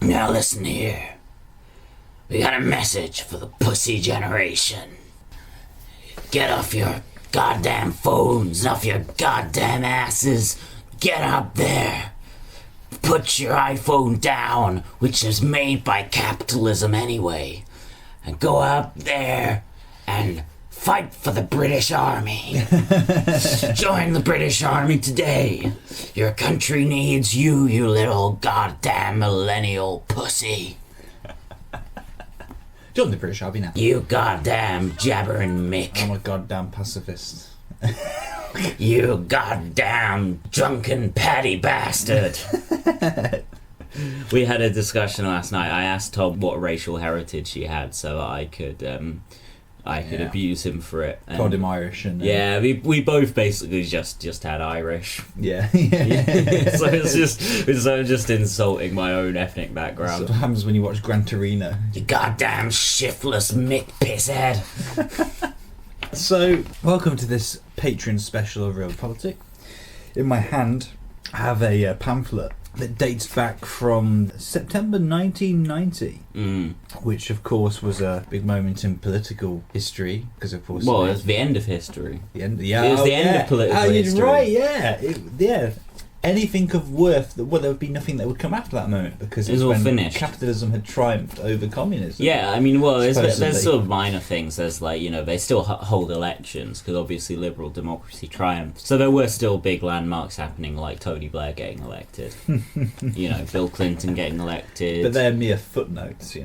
Now listen here. We got a message for the pussy generation. Get off your goddamn phones, off your goddamn asses. Get up there. Put your iPhone down, which is made by capitalism anyway, and go out there and fight for the British Army. Join the British Army today. Your country needs you, you little goddamn millennial pussy. Join the British Army now. You goddamn jabbering Mick. I'm a goddamn pacifist. You goddamn drunken patty bastard. We had a discussion last night. I asked Tom what racial heritage he had so I could abuse him for it. And Called him Irish. And we both basically just had Irish. Yeah. So I'm just insulting my own ethnic background. That's what happens when you watch Gran Torino. You goddamn shiftless Mick pisshead. So, welcome to this Patreon special of Real Politik. In my hand, I have a pamphlet that dates back from September 1990, which of course was a big moment in political history, because of course... Well, it was the end of history. It was the end of political history. Right, yeah. Anything of worth, there would be nothing that would come after that moment, because it was all when finished. Capitalism had triumphed over communism. Yeah, I mean, well, there's sort of minor things. There's they still hold elections, because obviously liberal democracy triumphed. So there were still big landmarks happening, like Tony Blair getting elected. Bill Clinton getting elected. But they're mere footnotes,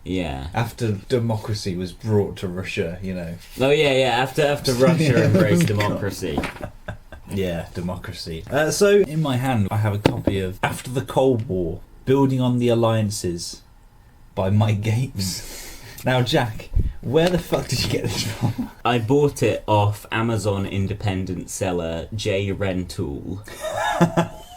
Yeah. After democracy was brought to Russia, Oh yeah. After Russia embraced democracy. Yeah, democracy. So, in my hand, I have a copy of After the Cold War, Building on the Alliances by Mike Gapes. Now, Jack, where the fuck did you get this from? I bought it off Amazon independent seller J Rentoul.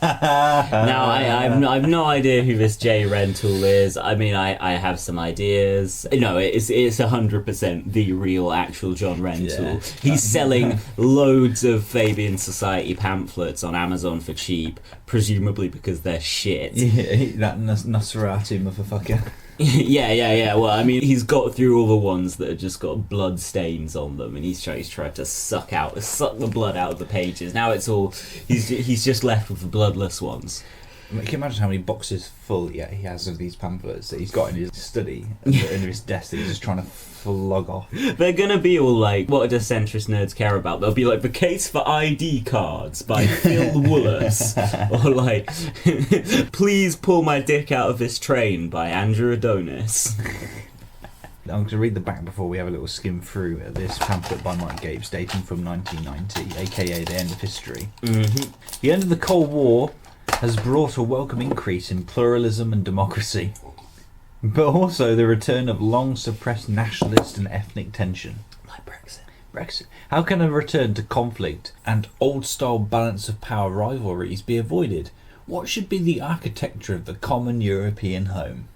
Now, I've no idea who this J Rentoul is. I mean, I have some ideas. No, it's 100% the real, actual John Rentoul. Yeah. He's selling loads of Fabian Society pamphlets on Amazon for cheap, presumably because they're shit. Yeah, that Nosferatu motherfucker. Yeah. Well, I mean, he's got through all the ones that have just got blood stains on them, and he's tried to suck the blood out of the pages. Now it's all he's just left with the bloodless ones. Can you imagine how many boxes full he has of these pamphlets that he's got in his study, under his desk, that he's just trying to flog off? They're gonna be all like, what do centrist nerds care about? They'll be like, The Case for ID Cards by Phil Woolas, or like, Please Pull My Dick Out of This Train by Andrew Adonis. I'm going to read the back before we have a little skim through this pamphlet by Mike Gapes, dating from 1990, aka the end of history. Mm-hmm. The end of the Cold War has brought a welcome increase in pluralism and democracy, but also the return of long-suppressed nationalist and ethnic tension. Like Brexit. How can a return to conflict and old-style balance of power rivalries be avoided? What should be the architecture of the common European home?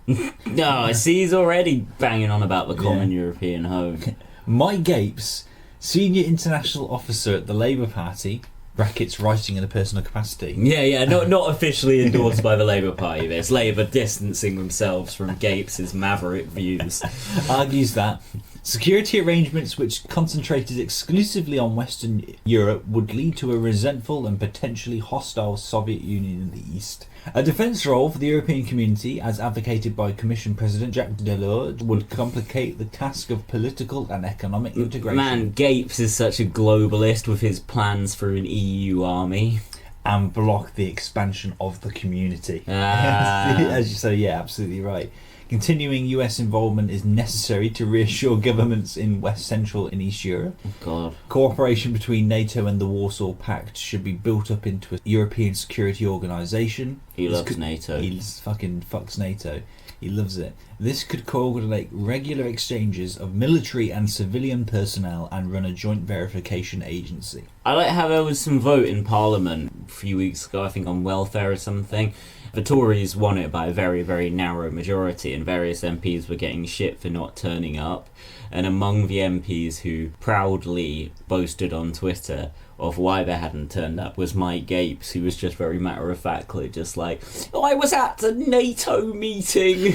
No, I see he's already banging on about the common European home. Mike Gapes, senior international officer at the Labour Party, brackets writing in a personal capacity. Yeah, not officially endorsed by the Labour Party, this. Labour distancing themselves from Gapes' maverick views. Argues that security arrangements which concentrated exclusively on Western Europe would lead to a resentful and potentially hostile Soviet Union in the East. A defence role for the European community, as advocated by Commission President Jacques Delors, would complicate the task of political and economic integration. Man, Gapes is such a globalist with his plans for an EU army. And block the expansion of the community. So yeah, absolutely right. Continuing US involvement is necessary to reassure governments in West Central and East Europe. Oh God. Cooperation between NATO and the Warsaw Pact should be built up into a European security organisation. He loves NATO. He fucking fucks NATO. He loves it. This could coordinate regular exchanges of military and civilian personnel and run a joint verification agency. I like how there was some vote in Parliament a few weeks ago, I think on welfare or something. The Tories won it by a very, very narrow majority, and various MPs were getting shit for not turning up. And among the MPs who proudly boasted on Twitter of why they hadn't turned up was Mike Gapes, who was just very matter-of-factly just like, I was at a NATO meeting.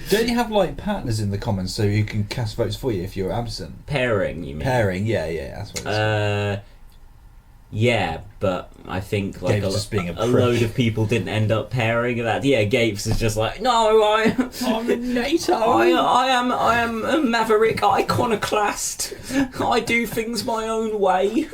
Don't you have like partners in the Commons so you can cast votes for you if you're absent? Pairing, you mean? Pairing, yeah, that's what it's yeah, but I think like just being a load of people didn't end up pairing that. Yeah, Gapes is just like, no, I'm in NATO. I am a maverick iconoclast. I do things my own way.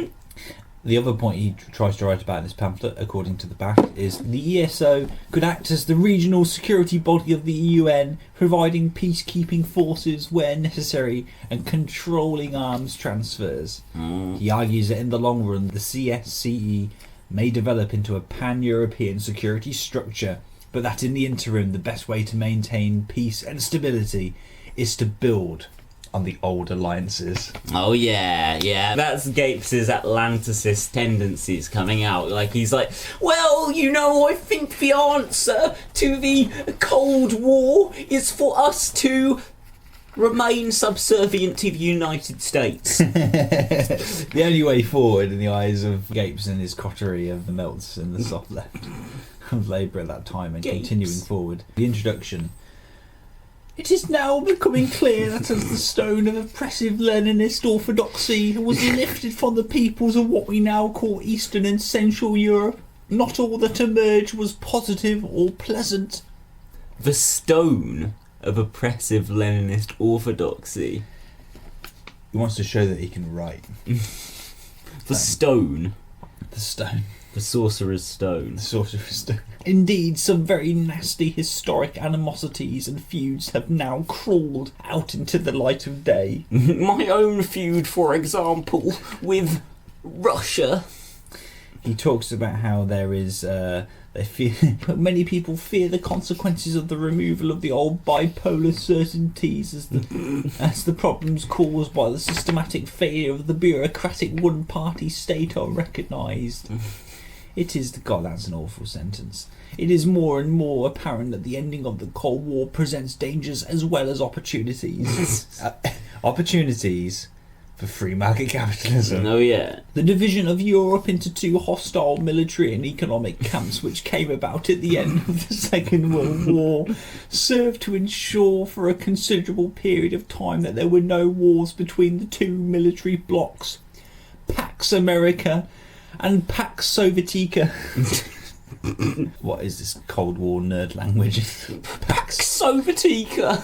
The other point he tries to write about in this pamphlet, according to the back, is the ESO could act as the regional security body of the UN, providing peacekeeping forces where necessary and controlling arms transfers. He argues that in the long run, the CSCE may develop into a pan-European security structure, but that in the interim, the best way to maintain peace and stability is to build on the old alliances. Oh yeah, that's Gapes' Atlanticist tendencies coming out. Like he's like, well, you know, I think the answer to the Cold War is for us to remain subservient to the United States. The only way forward in the eyes of Gapes and his coterie of the melts and the soft left of Labour at that time and Gapes. continuing forward. The introduction. It is now becoming clear that as the stone of oppressive Leninist orthodoxy was lifted from the peoples of what we now call Eastern and Central Europe, not all that emerged was positive or pleasant. The stone of oppressive Leninist orthodoxy. He wants to show that he can write. The stone. The stone. The sorcerer's stone. The sorcerer's stone. Indeed, some very nasty historic animosities and feuds have now crawled out into the light of day. My own feud, for example, with Russia. He talks about how there is many people fear the consequences of the removal of the old bipolar certainties as the problems caused by the systematic failure of the bureaucratic one-party state are recognised. It is, God, that's an awful sentence. It is more and more apparent that the ending of the Cold War presents dangers as well as opportunities. Opportunities for free market capitalism. Oh yeah. The division of Europe into two hostile military and economic camps which came about at the end of the Second World War served to ensure for a considerable period of time that there were no wars between the two military blocs, Pax America and Pax Sovietica. What is this Cold War nerd language? Pax Sovietica.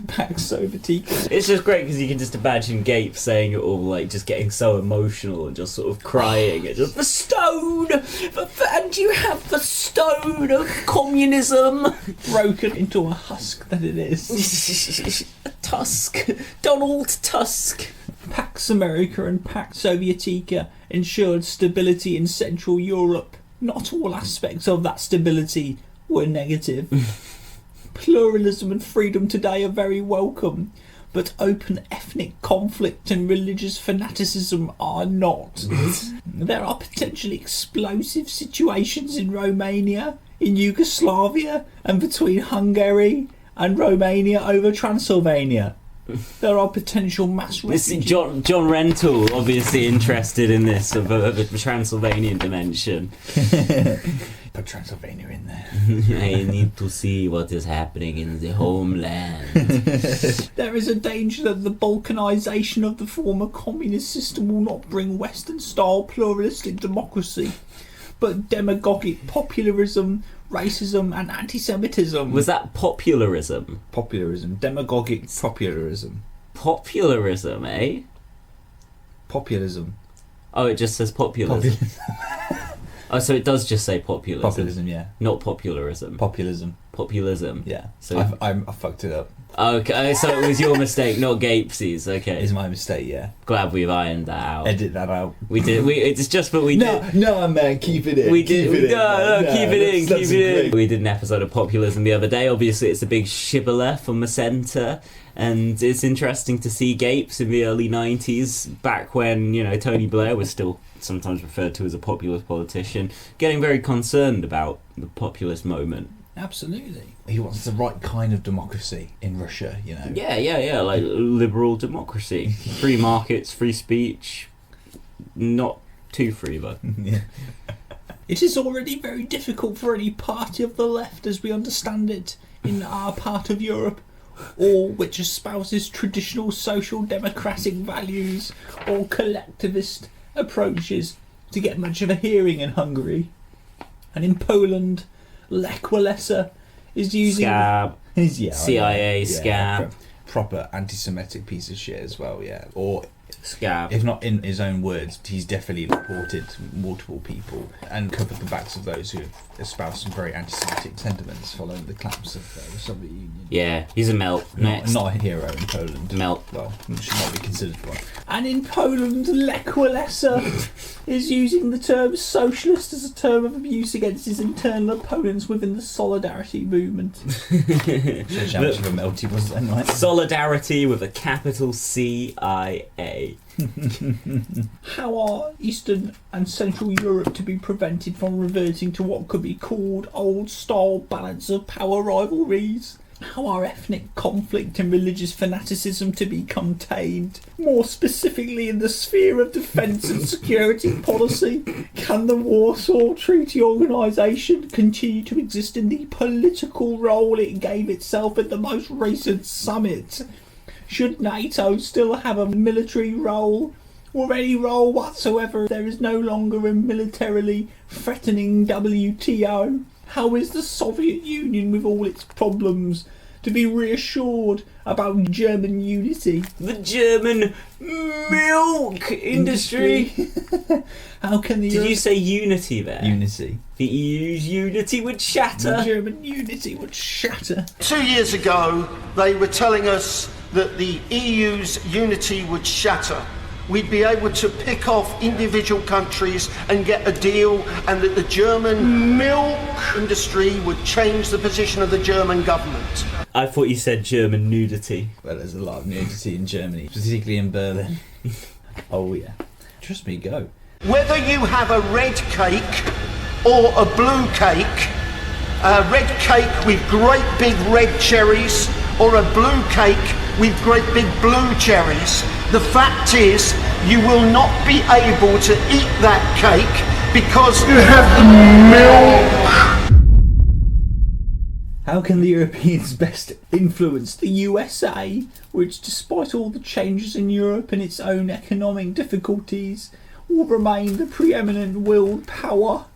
Pax Sovietica. It's just great because you can just imagine Gapes saying it all, like just getting so emotional and just sort of crying. It's just the stone, and you have the stone of communism Broken into a husk that it is. Tusk, Donald Tusk. Pax America and Pax Sovietica ensured stability in Central Europe. Not all aspects of that stability were negative. Pluralism and freedom today are very welcome, but open ethnic conflict and religious fanaticism are not. There are potentially explosive situations in Romania, in Yugoslavia, and between Hungary and Romania over Transylvania. There are potential mass refugees. John Rentoul, obviously interested in this, of the Transylvanian dimension. Put Transylvania in there. I need to see what is happening in the homeland. There is a danger that the balkanisation of the former communist system will not bring Western-style pluralistic democracy, but demagogic popularism, racism and anti-Semitism. Was that popularism? Popularism. Demagogic popularism. Popularism, eh? Populism. Oh, it just says populism. Oh, so it does just say populism. Populism, yeah. Not popularism. Populism. populism. Yeah. So I fucked it up. okay, so it was your mistake, not Gapesy's. Okay, It's my mistake, yeah. glad we've ironed that out. Edit that out. We did. It's just what we did. No, man, keep it in. We did. Keep it in, man. Keep it in. That's Keep it in. great. We did an episode of populism the other day. Obviously, it's a big shibboleth from the centre, and it's interesting to see Gapes in the early '90s, back when Tony Blair was still sometimes referred to as a populist politician, getting very concerned about the populist moment. Absolutely. He wants the right kind of democracy in Russia, Yeah, like liberal democracy, free markets, free speech, not too free though. Yeah. It is already very difficult for any party of the left, as we understand it, in our part of Europe, or which espouses traditional social democratic values or collectivist approaches, to get much of a hearing in Hungary. And in Poland, Lech Walesa is using... Scab, Yeah, CIA, scab. Proper anti-Semitic piece of shit as well, yeah. Or, Scab. if not in his own words, he's definitely reported multiple people and covered the backs of those who espouse some very anti-Semitic sentiments following the collapse of the Soviet Union. Yeah, he's a melt. Next. Not a hero in Poland. Melt. Well, should not be considered one. And in Poland, Lech Walesa is using the term socialist as a term of abuse against his internal opponents within the Solidarity movement. Shows how much of a melt he was then, right? Solidarity with a capital CIA. How are Eastern and Central Europe to be prevented from reverting to what could be called old-style balance of power rivalries? How are ethnic conflict and religious fanaticism to be contained? More specifically in the sphere of defence and security policy, can the Warsaw Treaty Organisation continue to exist in the political role it gave itself at the most recent summit? Should NATO still have a military role, or any role whatsoever if there is no longer a militarily threatening WTO? How is the Soviet Union, with all its problems, to be reassured about German unity? The German milk industry. How can the Did you say unity there? unity? The EU's unity would shatter. The German unity would shatter. 2 years ago, they were telling us that the EU's unity would shatter. We'd be able to pick off individual countries and get a deal, and that the German milk industry would change the position of the German government. I thought you said German nudity. Well, there's a lot of nudity in Germany, particularly in Berlin. Oh yeah. Trust me, go. Whether you have a red cake or a blue cake, a red cake with great big red cherries or a blue cake with great big blue cherries, the fact is you will not be able to eat that cake because you have the milk. How can the Europeans best influence the USA, which, despite all the changes in Europe and its own economic difficulties, will remain the preeminent world power,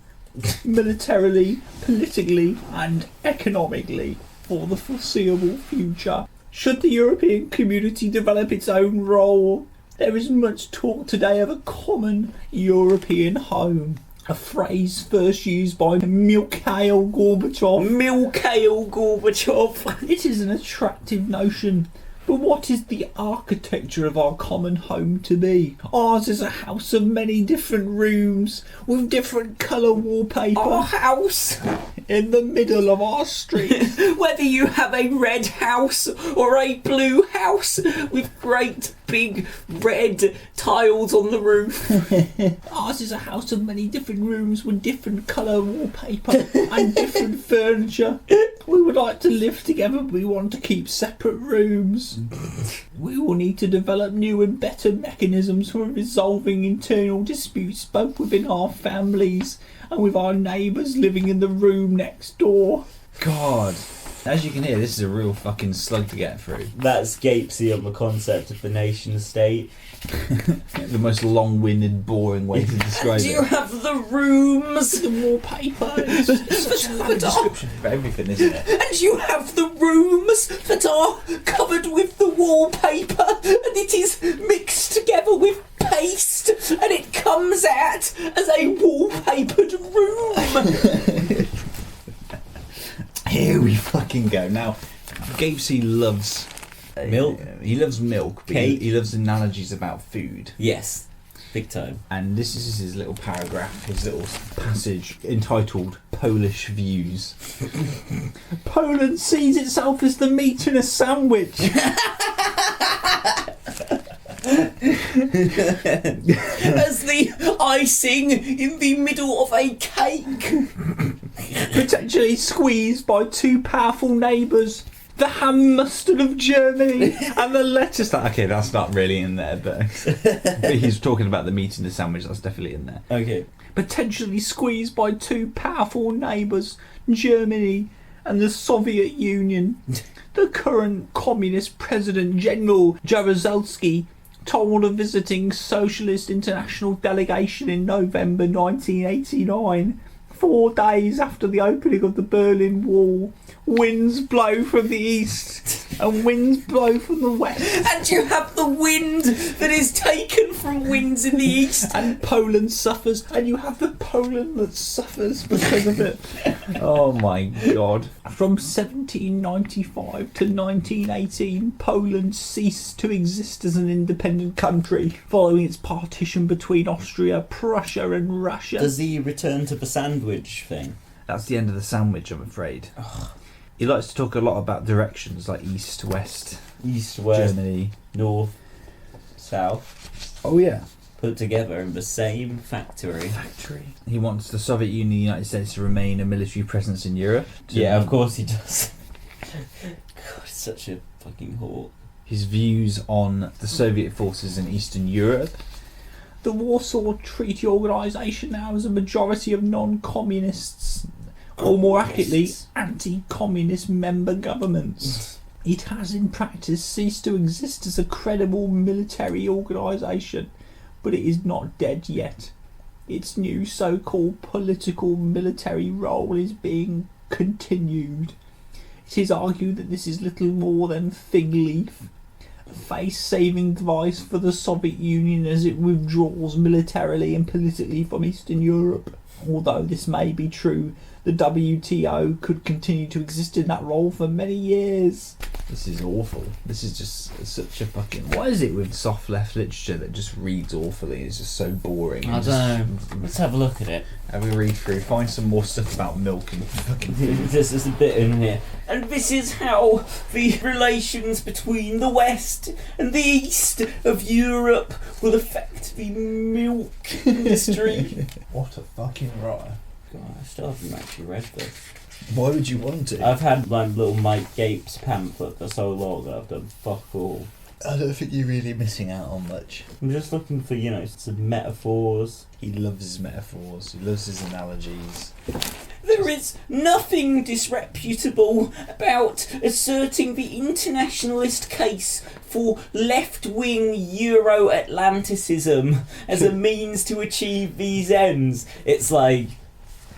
militarily, politically and economically, for the foreseeable future? Should the European community develop its own role? There is much talk today of a common European home, a phrase first used by Mikhail Gorbachev. Mikhail Gorbachev. It is an attractive notion, but what is the architecture of our common home to be? Ours is a house of many different rooms with different colour wallpaper. Our house. In the middle of our street. Whether you have a red house or a blue house with great big red tiles on the roof. Ours is a house of many different rooms with different colour wallpaper and different furniture. We would like to live together, but we want to keep separate rooms. We will need to develop new and better mechanisms for resolving internal disputes both within our families and with our neighbours living in the room next door. God, as you can hear, this is a real fucking slug to get through. That's Gapesy on the concept of the nation state. The most long-winded, boring way to describe Do it. you have the rooms? The wallpaper. It's a description for everything, isn't it? And you have the rooms that are covered with the wallpaper, and it is mixed together with paste, and it comes out as a wallpapered room. Here Here we fucking go. Now, Gapesy loves Milk? He loves milk, but Cake? he loves analogies about food. Yes, big time. And this is his little paragraph, his little passage entitled Polish Views. Poland sees itself as the meat in a sandwich. As the icing in the middle of a cake. Potentially squeezed by two powerful neighbours. The ham mustard of Germany and the lettuce. Okay, that's not really in there, but he's talking about the meat in the sandwich. That's definitely in there. Okay. Potentially squeezed by two powerful neighbours, Germany and the Soviet Union. The current communist president, General Jaruzelski, told a visiting Socialist International delegation in November 1989, 4 days after the opening of the Berlin Wall, winds blow from the east and winds blow from the west. And you have the wind that is taken from winds in the east. And Poland suffers, and you have the Poland that suffers because of it. Oh my god. From 1795 to 1918, Poland ceased to exist as an independent country, following its partition between Austria, Prussia and Russia. Does he return to the sandwich thing? That's the end of the sandwich, I'm afraid. He likes to talk a lot about directions like east, west, East, west, Germany, north, south, oh yeah, put together in the same factory. He wants the Soviet Union and the United States to remain a military presence in Europe. Yeah, of course he does. God, such a fucking hawk. His views on the Soviet forces in Eastern Europe. The Warsaw Treaty Organisation now has a majority of non-communists, or more accurately, anti-communist member governments. It has in practice ceased to exist as a credible military organisation, but it is not dead yet. Its new so-called political military role is being continued. It is argued that this is little more than fig leaf, a face-saving device for the Soviet Union as it withdraws militarily and politically from Eastern Europe. Although this may be true, the WTO could continue to exist in that role for many years. This is awful. This is just such a fucking... What is it with soft left literature that just reads awfully? It's just so boring. I don't know. Let's have a look at it. Have a read through. Find some more stuff about milk and fucking food. This is a bit in here. And this is how the relations between the West and the East of Europe will affect the milk industry. What a fucking riot. God, I still haven't actually read this. Why would you want to? I've had my little Mike Gapes pamphlet for so long that I've done fuck all. I don't think you're really missing out on much. I'm just looking for, some metaphors. He loves his metaphors. He loves his analogies. There is nothing disreputable about asserting the internationalist case for left-wing Euro-Atlanticism as a means to achieve these ends. It's like,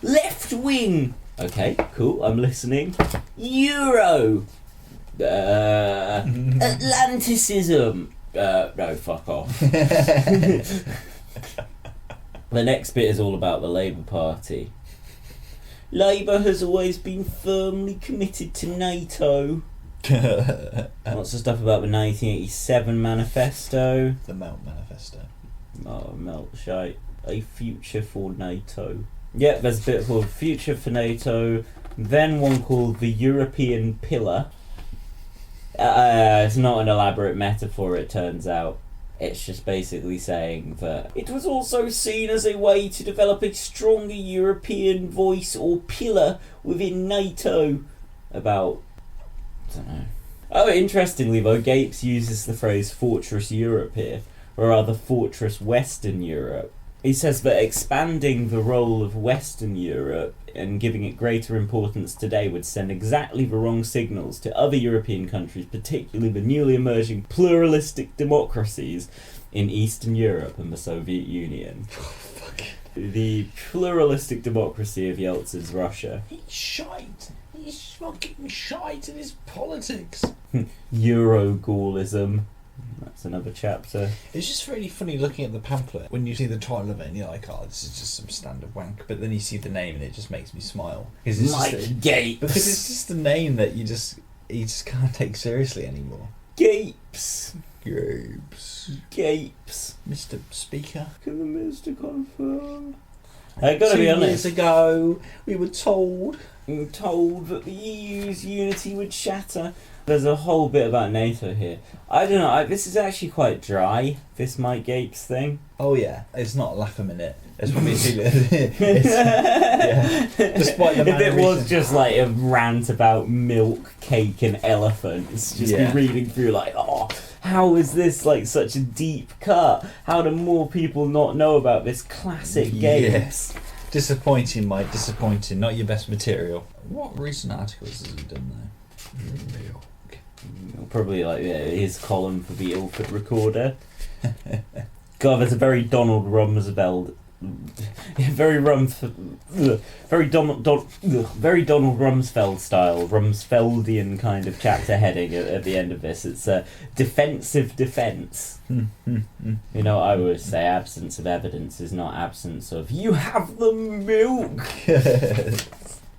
left-wing. Okay, cool, I'm listening. Euro. Atlanticism. No, fuck off. The next bit is all about the Labour Party. Labour has always been firmly committed to NATO. Lots of stuff about the 1987 manifesto. The Melt Manifesto. Oh, melt shite. A future for NATO. Yeah, there's a bit called Future for NATO. Then one called the European Pillar. It's not an elaborate metaphor, it turns out. It's just basically saying that it was also seen as a way to develop a stronger European voice or pillar within NATO. About... I don't know. Oh, interestingly though, Gapes uses the phrase Fortress Europe here, or rather Fortress Western Europe. He says that expanding the role of Western Europe and giving it greater importance today would send exactly the wrong signals to other European countries, particularly the newly emerging pluralistic democracies in Eastern Europe and the Soviet Union. The pluralistic democracy of Yeltsin's Russia. He's shite. He's fucking shite in his politics. Euro-Gaullism. That's another chapter. It's just really funny looking at the pamphlet when you see the title of it and you're like, oh, this is just some standard wank. But then you see the name and it just makes me smile. It's Mike Gapes. Because it's just the name that you just can't take seriously anymore. Gapes. Mr. Speaker. Can the minister confirm? I gotta be honest. 2 years ago, we were told that the EU's unity would shatter. There's a whole bit about NATO here. I don't know, this is actually quite dry, this Mike Gapes thing. Oh yeah, it's not a laugh a minute. It's probably yeah. Despite the if it was just like a rant about milk, cake and elephants, just be reading through like, oh, how is this like such a deep cut? How do more people not know about this classic Gapes? Disappointing, Mike, disappointing. Not your best material. What recent articles has he done though? Probably like his column for the Ilford Recorder. God, there's a very Donald Rumsfeld, very Donald Rumsfeld style, Rumsfeldian kind of chapter heading at the end of this. It's a defensive defence. You know, I always say absence of evidence is not absence of you have the milk.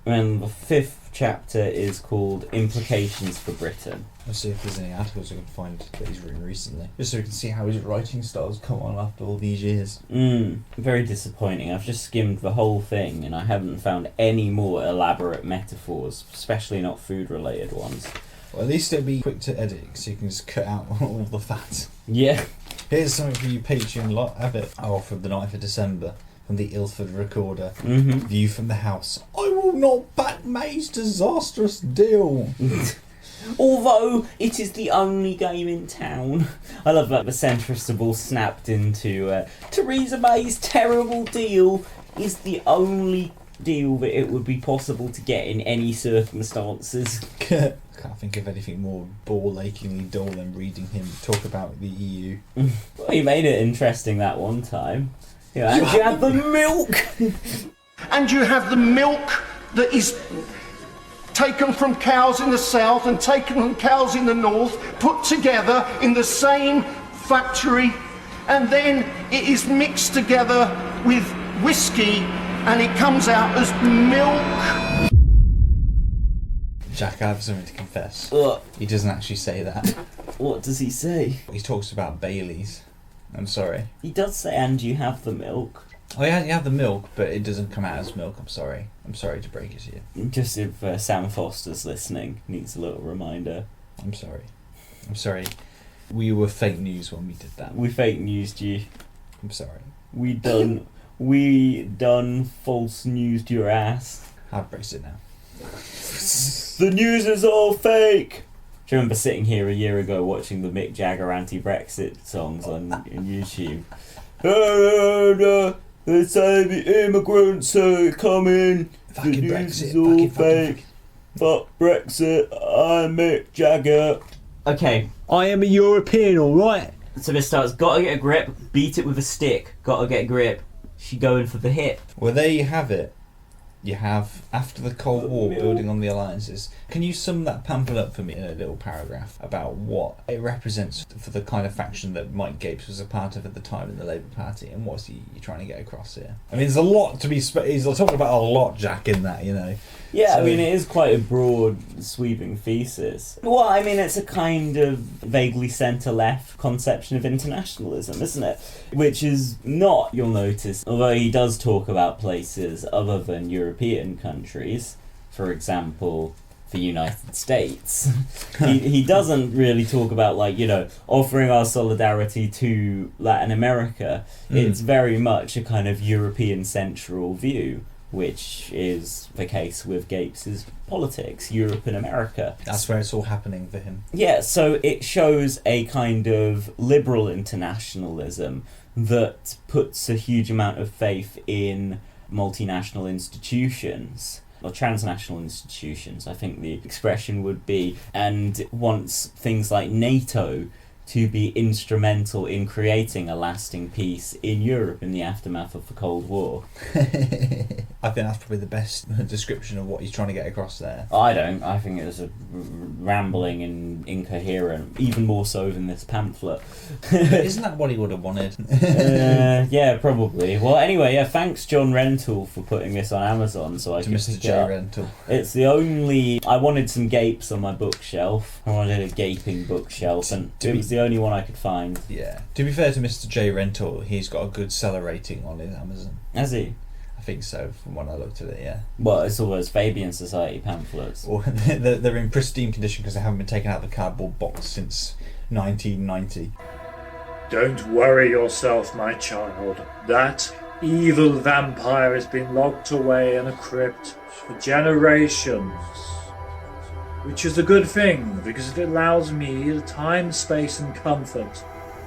And the 5th chapter is called Implications for Britain. Let's see if there's any articles I can find that he's written recently. Just so we can see how his writing style's come on after all these years. Very disappointing. I've just skimmed the whole thing and I haven't found any more elaborate metaphors, especially not food-related ones. Well, at least it'll be quick to edit, so you can just cut out all the fat. Yeah. Here's something for you Patreon lot. Have it. Oh, from the 9th of December. From the Ilford Recorder. View from the house. I will not back May's disastrous deal. Although it is the only game in town. I love that the centrists have all snapped into Theresa May's terrible deal is the only deal that it would be possible to get in any circumstances. Can't think of anything more ball-achingly dull than reading him talk about the EU. Well, he made it interesting that one time. Yeah, and you have the milk! And you have the milk that is taken from cows in the south and taken from cows in the north, put together in the same factory, and then it is mixed together with whiskey and it comes out as milk. Jack, I have something to confess. Ugh. He doesn't actually say that. What does he say? He talks about Baileys. I'm sorry. He does say, and you have the milk. Oh yeah, you have the milk, but it doesn't come out as milk. I'm sorry. I'm sorry to break it to you. Just if Sam Foster's listening, needs a little reminder. I'm sorry. I'm sorry. We were fake news when we did that. We fake newsed you. I'm sorry. We done false news to your ass. I've braced it now. The news is all fake! Do you remember sitting here a year ago watching the Mick Jagger anti-Brexit songs on YouTube? They say the immigrants are coming. Fucking the Brexit. news is all fake. Fuck Brexit. I'm Mick Jagger. Okay. I am a European, alright? So this starts, gotta get a grip, beat it with a stick. Gotta get a grip. She going for the hip. Well, there you have it. You have, after the Cold War, building on the alliances. Can you sum that pamphlet up for me in a little paragraph about what it represents for the kind of faction that Mike Gapes was a part of at the time in the Labour Party, and what's he trying to get across here? I mean, there's a lot to be... he's talking about a lot, Jack, in that, you know. Yeah, So- I mean, it is quite a broad, sweeping thesis. Well, I mean, it's a kind of vaguely centre-left conception of internationalism, isn't it? Which is not, you'll notice, although he does talk about places other than European countries, for example, the United States. he doesn't really talk about, like, you know, offering our solidarity to Latin America. It's very much a kind of European central view, which is the case with Gapes' politics, Europe and America. That's where it's all happening for him. Yeah, so it shows a kind of liberal internationalism that puts a huge amount of faith in multinational institutions, or transnational institutions, I think the expression would be, and wants things like NATO to be instrumental in creating a lasting peace in Europe in the aftermath of the Cold War. I think that's probably the best description of what he's trying to get across there. I don't. I think it was a rambling and incoherent, even more so than this pamphlet. Isn't that what he would have wanted? Yeah, probably. Well, anyway, yeah, thanks John Rentoul for putting this on Amazon so I To could Mr. pick J. it up. Rentoul. It's the only... I wanted some gapes on my bookshelf. I wanted a gaping bookshelf, and it was the only one I could find. Yeah. To be fair to Mr. J. Rentoul, he's got a good seller rating on his Amazon. Has he? I think so, from when I looked at it, yeah. Well, it's all those Fabian Society pamphlets. Or they're in pristine condition because they haven't been taken out of the cardboard box since 1990. Don't worry yourself, my child. That evil vampire has been locked away in a crypt for generations. Which is a good thing, because it allows me the time, space and comfort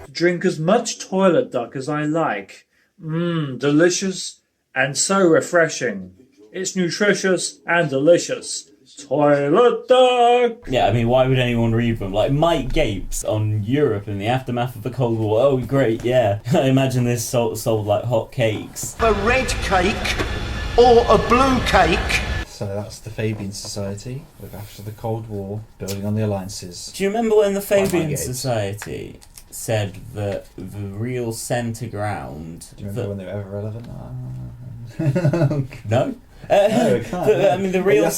to drink as much toilet duck as I like. Delicious and so refreshing. It's nutritious and delicious. Toilet duck! Yeah, I mean, why would anyone read them? Like, Mike Gapes on Europe in the aftermath of the Cold War. Oh, great, yeah. I imagine this sold like hot cakes. A red cake or a blue cake. So that's the Fabian Society, with after the Cold War, building on the alliances. Do you remember when the Mike Fabian Gapes. Society said that the real centre ground... Do you remember when they were ever relevant? No? No, I can't. I mean, the real...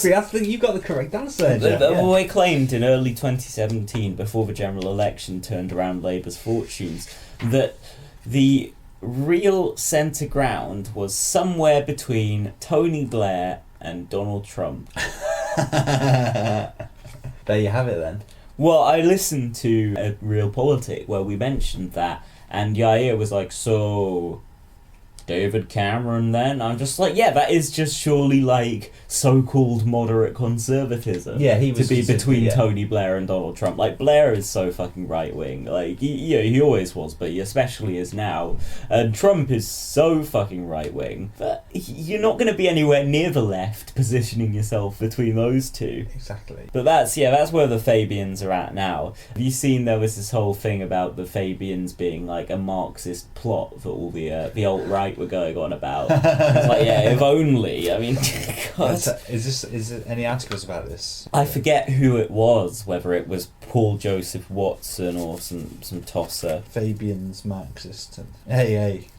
You've got the correct answer. Well, they claimed in early 2017, before the general election turned around Labour's fortunes, that the real centre ground was somewhere between Tony Blair and Donald Trump. There you have it then. Well, I listened to a Real Politik where we mentioned that, and Yair was like, so... David Cameron then? I'm just like, yeah, that is just surely like so-called moderate conservatism. Yeah, he was to be between yeah. Tony Blair and Donald Trump. Like, Blair is so fucking right-wing. Like, he always was, but he especially is now. And Trump is so fucking right-wing. But you're not going to be anywhere near the left positioning yourself between those two. Exactly. But that's where the Fabians are at now. Have you seen there was this whole thing about the Fabians being like a Marxist plot that all the alt-right were going on about? It's like, yeah, if only. I mean, God. Is there any articles about this? I forget who it was, whether it was Paul Joseph Watson or some tosser. Fabian's Marxist. Hey,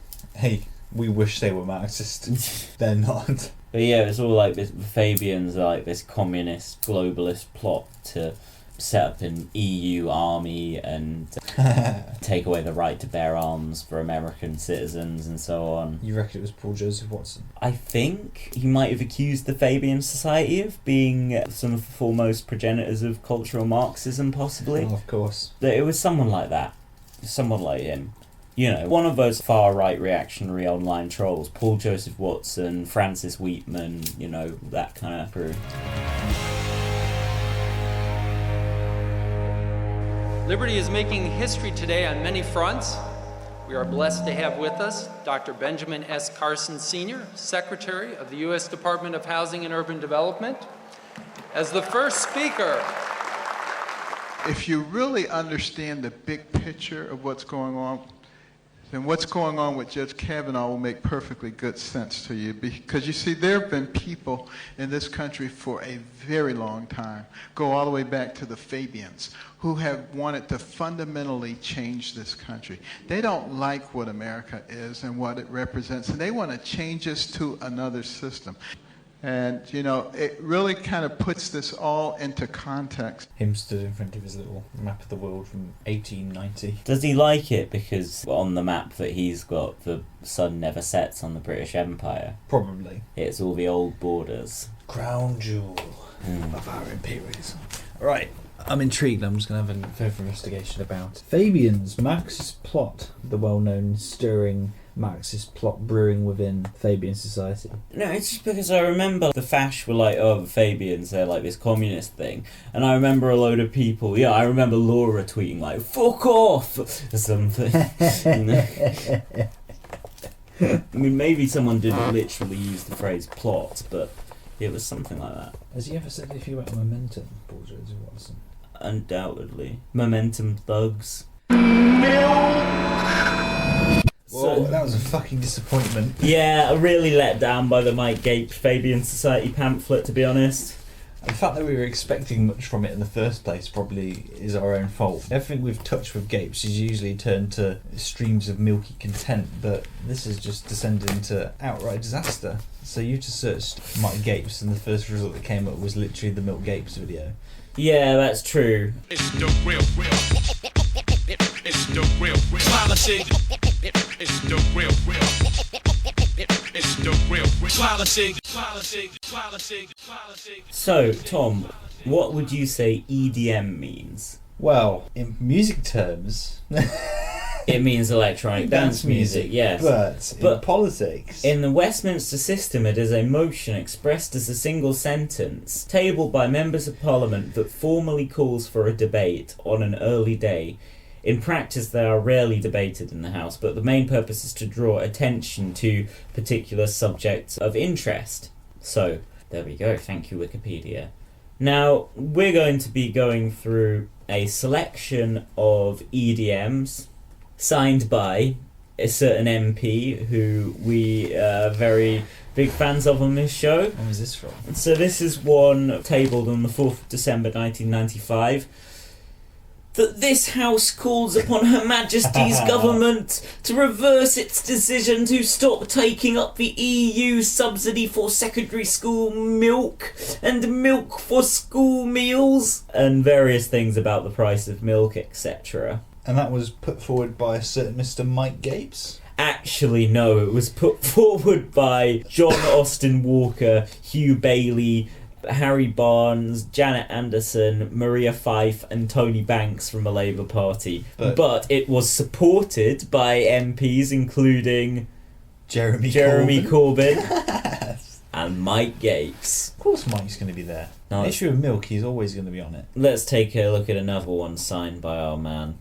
we wish they were Marxist. They're not. But yeah, it's all like this. The Fabians are like this communist globalist plot to set up an EU army and take away the right to bear arms for American citizens and so on. You reckon it was Paul Joseph Watson? I think he might have accused the Fabian Society of being some of the foremost progenitors of cultural Marxism, possibly. Oh, of course. It was someone like that. Someone like him. You know, one of those far-right reactionary online trolls. Paul Joseph Watson, Francis Wheatman, you know, that kind of crew. Liberty is making history today on many fronts. We are blessed to have with us Dr. Benjamin S. Carson, Sr., Secretary of the U.S. Department of Housing and Urban Development, as the first speaker. If you really understand the big picture of what's going on, then what's going on with Judge Kavanaugh will make perfectly good sense to you. Because you see, there have been people in this country for a very long time, go all the way back to the Fabians, who have wanted to fundamentally change this country. They don't like what America is and what it represents, and they want to change us to another system. And, you know, it really kind of puts this all into context. Him stood in front of his little map of the world from 1890. Does he like it because on the map that he's got, the sun never sets on the British Empire? Probably. It's all the old borders. Crown jewel of our imperialism. Right. I'm intrigued. I'm just going to have a further investigation about Fabian's Marxist plot, the well-known stirring Marxist plot brewing within Fabian Society. No, it's just because I remember the Fash were like, oh, the Fabians, they're like this communist thing. And I remember a load of people, I remember Laura tweeting like, fuck off, or something. You know? I mean, maybe someone didn't literally use the phrase plot, but it was something like that. Has he ever said anything about momentum, Paul Joseph Watson? Undoubtedly. Momentum thugs. Whoa, that was a fucking disappointment. Yeah, really let down by the Mike Gapes Fabian Society pamphlet, to be honest. The fact that we were expecting much from it in the first place probably is our own fault. Everything we've touched with Gapes is usually turned to streams of milky content, but this has just descended into outright disaster. So you just searched Mike Gapes and the first result that came up was literally the Milk Gapes video. Yeah, that's true. It's the real. It's the real. Politic. It's the real. It's the real. Politic. So, Tom, what would you say EDM means? Well, in music terms, It means electronic dance music, yes. But in politics... In the Westminster system, it is a motion expressed as a single sentence, tabled by members of Parliament that formally calls for a debate on an early day. In practice, they are rarely debated in the House, but the main purpose is to draw attention to particular subjects of interest. So, there we go. Thank you, Wikipedia. Now, we're going to be going through a selection of EDMs signed by a certain MP who we are very big fans of on this show. When was this from? So this is one tabled on the 4th of December 1995. That this House calls upon Her Majesty's government to reverse its decision to stop taking up the EU subsidy for secondary school milk and milk for school meals and various things about the price of milk, etc. And that was put forward by a certain Mr. Mike Gapes? Actually, no, it was put forward by John Austin Walker, Hugh Bailey, Harry Barnes, Janet Anderson, Maria Fife and Tony Banks from the Labour Party. But it was supported by MPs including Jeremy Corbyn and Mike Gapes. Of course Mike's going to be there. No, The issue of milk, he's always going to be on it. Let's take a look at another one signed by our man.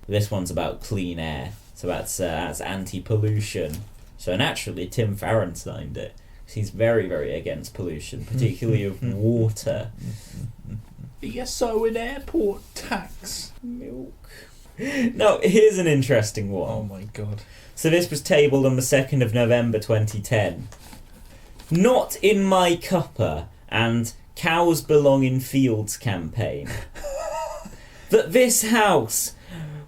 This one's about clean air. So that's anti-pollution. So naturally Tim Farron signed it. He's very, very against pollution, particularly of water. ESO in airport tax. Milk. Now, here's an interesting one. Oh my god. So this was tabled on the 2nd of November 2010. Not in my cuppa and cows belong in fields campaign. That this House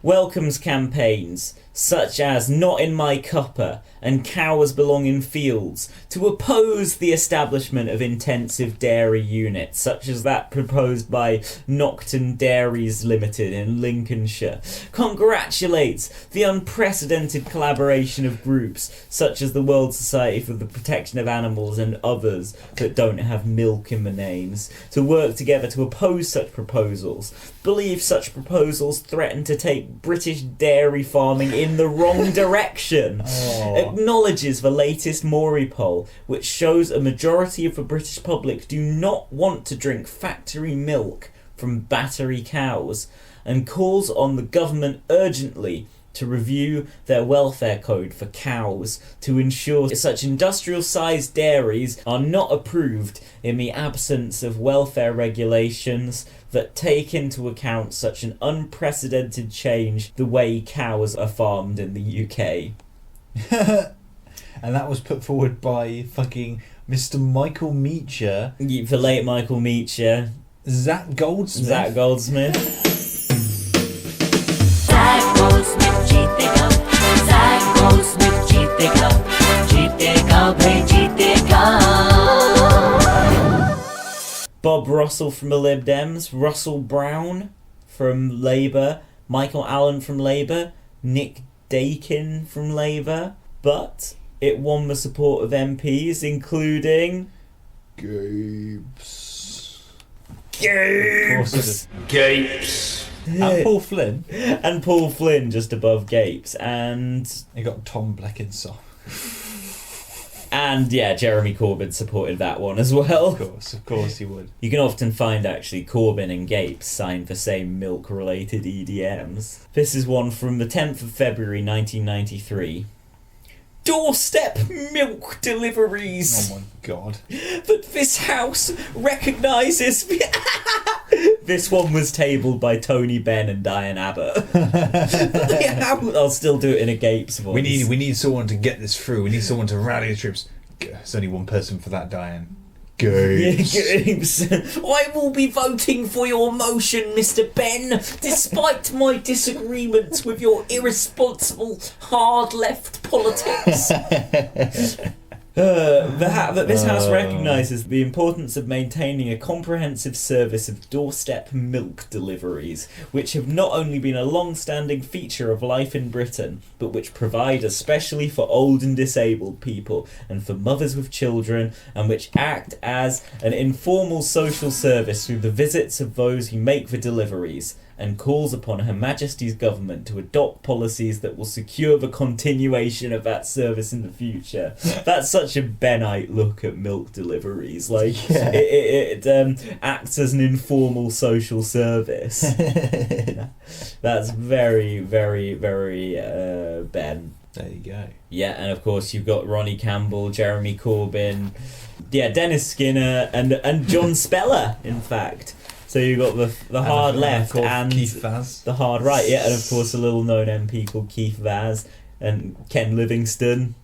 welcomes campaigns such as Not in My Cuppa and Cows Belong in Fields to oppose the establishment of intensive dairy units such as that proposed by Nocton Dairies Limited in Lincolnshire, congratulates the unprecedented collaboration of groups such as the World Society for the Protection of Animals and others that don't have milk in the names to work together to oppose such proposals, believe such proposals threaten to take British dairy farming in the wrong direction. Acknowledges the latest Maury poll, which shows a majority of the British public do not want to drink factory milk from battery cows, and calls on the government urgently to review their welfare code for cows to ensure such industrial-sized dairies are not approved in the absence of welfare regulations that take into account such an unprecedented change the way cows are farmed in the UK. And that was put forward by fucking Mr. Michael Meacher. The late Michael Meacher. Zach Goldsmith. Zach Goldsmith. Zach Goldsmith, jeetega. Zach Goldsmith, jeetega. Jeetega, bhai jeetega. Bob Russell from the Lib Dems. Russell Brown from Labour. Michael Allen from Labour. Nick Dakin from Labour. But it won the support of MPs, including... Gapes. Gapes! Gapes. And Paul Flynn. And Paul Flynn just above Gapes. And... He got Tom Bleckinsop. And yeah, Jeremy Corbyn supported that one as well. Of course he would. You can often find actually Corbyn and Gapes signed the same milk-related EDMs. This is one from the 10th of February 1993. Doorstep milk deliveries. Oh my god. That this House recognises This one was tabled by Tony Benn and Diane Abbott. I'll still do it in a Gapes voice. We need someone to get this through. We need someone to rally the troops. There's only one person for that, Diane. Gapes. Yeah, Gapes. I will be voting for your motion, Mr. Benn, despite my disagreements with your irresponsible hard left politics. This House recognises the importance of maintaining a comprehensive service of doorstep milk deliveries, which have not only been a long-standing feature of life in Britain, but which provide especially for old and disabled people and for mothers with children, and which act as an informal social service through the visits of those who make the deliveries, and calls upon Her Majesty's government to adopt policies that will secure the continuation of that service in the future. That's such a Bennite look at milk deliveries. Like, it acts as an informal social service. That's very, very, very Ben. There you go. Yeah, and of course you've got Ronnie Campbell, Jeremy Corbyn, Dennis Skinner, and John Speller, in fact. So you've got the hard left and Keith Vaz. The hard right, yeah, and of course a little known MP called Keith Vaz and Ken Livingstone.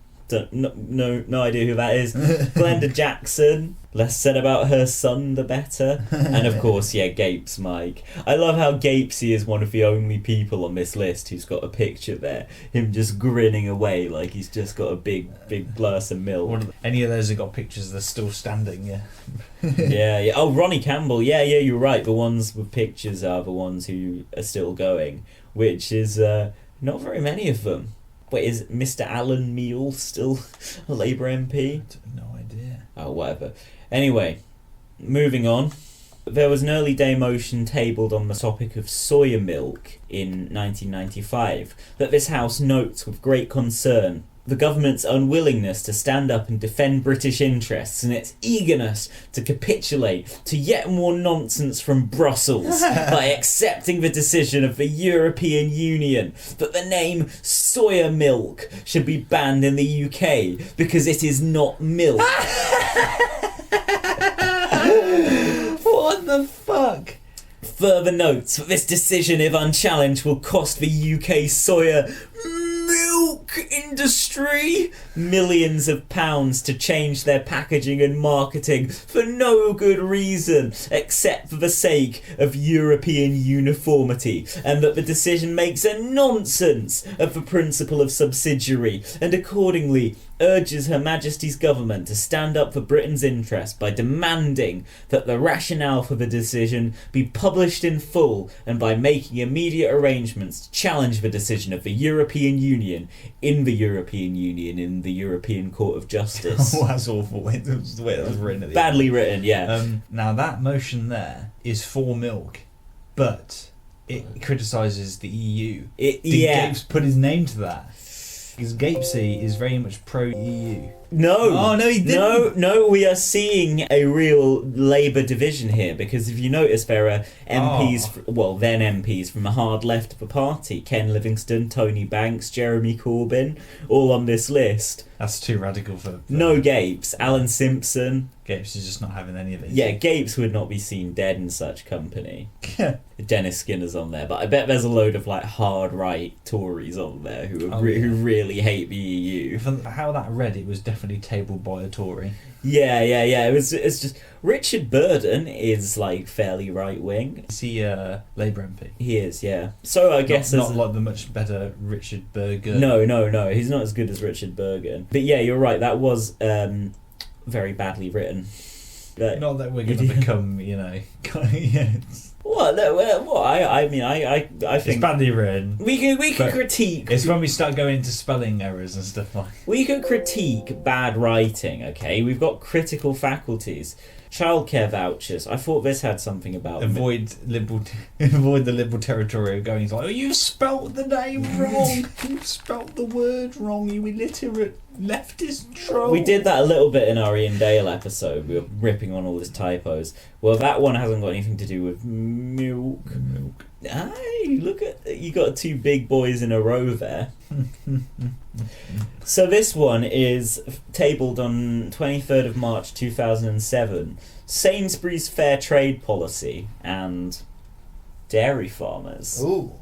No idea who that is. Glenda Jackson. Less said about her son, the better. And of course, Gapes Mike. I love how Gapesy is one of the only people on this list who's got a picture there. Him just grinning away like he's just got a big glass of milk. Any of those have got pictures they're still standing, yeah. Yeah. Oh, Ronnie Campbell. Yeah, you're right. The ones with pictures are the ones who are still going, which is not very many of them. Wait, is Mr. Alan Meale still a Labour MP? No idea. Oh, whatever. Anyway, moving on. There was an early day motion tabled on the topic of soya milk in 1995 that this House notes with great concern the government's unwillingness to stand up and defend British interests and its eagerness to capitulate to yet more nonsense from Brussels by accepting the decision of the European Union that the name soya milk should be banned in the UK because it is not milk. What the fuck? Further notes that this decision, if unchallenged, will cost the UK soya milk industry millions of pounds to change their packaging and marketing for no good reason except for the sake of European uniformity, and that the decision makes a nonsense of the principle of subsidiary, and accordingly urges Her Majesty's government to stand up for Britain's interest by demanding that the rationale for the decision be published in full and by making immediate arrangements to challenge the decision of the European Union in the European Union in the European Court of Justice. Oh, that's awful. It was the way that was written at the Badly written, yeah. Now that motion there is for milk, but it criticises the EU. Did Gapes put his name to that? Because Gapesy is very much pro-EU. No. Oh, no, he didn't. No, we are seeing a real Labour division here, because if you notice, there are MPs, then MPs from the hard left of the party, Ken Livingstone, Tony Banks, Jeremy Corbyn, all on this list. That's too radical for... No Gapes. Alan Simpson. Gapes is just not having any of it. Yeah, Gapes would not be seen dead in such company. Dennis Skinner's on there, but I bet there's a load of like hard right Tories on there who who really hate the EU. From how that read, it was definitely tabled by a Tory. Yeah. It's just Richard Burden is like fairly right wing. Is he a Labour MP? He is, yeah. So I guess not like the much better Richard Bergen. No, he's not as good as Richard Bergen. But yeah, you're right. That was very badly written. Not that we're going to become, What? I mean, I think it's badly written. We can critique. It's when we start going into spelling errors and stuff like. We could critique bad writing. Okay, we've got critical faculties. Childcare vouchers. I thought this had something about avoid the liberal territory of going like, oh, you spelt the name wrong. You spelt the word wrong. You illiterate leftist troll. We did that a little bit in our Ian Dale episode. We were ripping on all his typos. Well, that one hasn't got anything to do with milk. Hey, look at you! Got two big boys in a row there. So this one is tabled on 23rd of March 2007. Sainsbury's fair trade policy and dairy farmers. Ooh.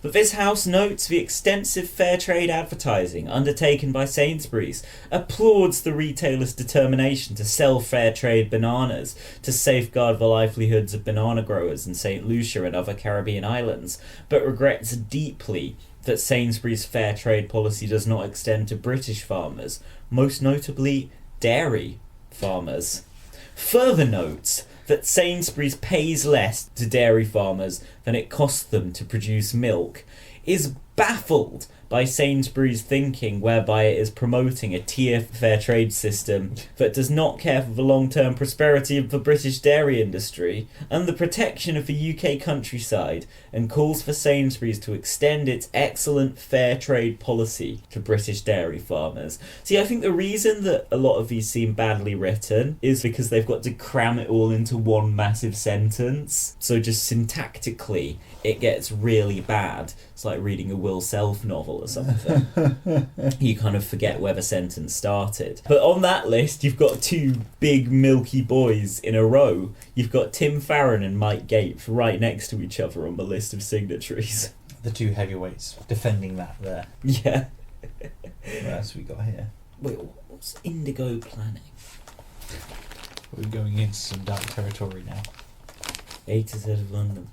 But this house notes the extensive fair trade advertising undertaken by Sainsbury's, applauds the retailer's determination to sell fair trade bananas to safeguard the livelihoods of banana growers in St. Lucia and other Caribbean islands, but regrets deeply that Sainsbury's fair trade policy does not extend to British farmers, most notably dairy farmers. Further notes that Sainsbury's pays less to dairy farmers than it costs them to produce milk, is baffled by Sainsbury's thinking whereby it is promoting a tier fair trade system that does not care for the long-term prosperity of the British dairy industry and the protection of the UK countryside, and calls for Sainsbury's to extend its excellent fair trade policy to British dairy farmers. See, I think the reason that a lot of these seem badly written is because they've got to cram it all into one massive sentence. So just syntactically, it gets really bad. It's like reading a Will Self novel or something. You kind of forget where the sentence started. But on that list, you've got two big milky boys in a row. You've got Tim Farron and Mike Gapes right next to each other on the list of signatories. The two heavyweights defending that there. Yeah. What else we got here? Wait, what's indigo planning? We're going into some dark territory now. A to Z of London.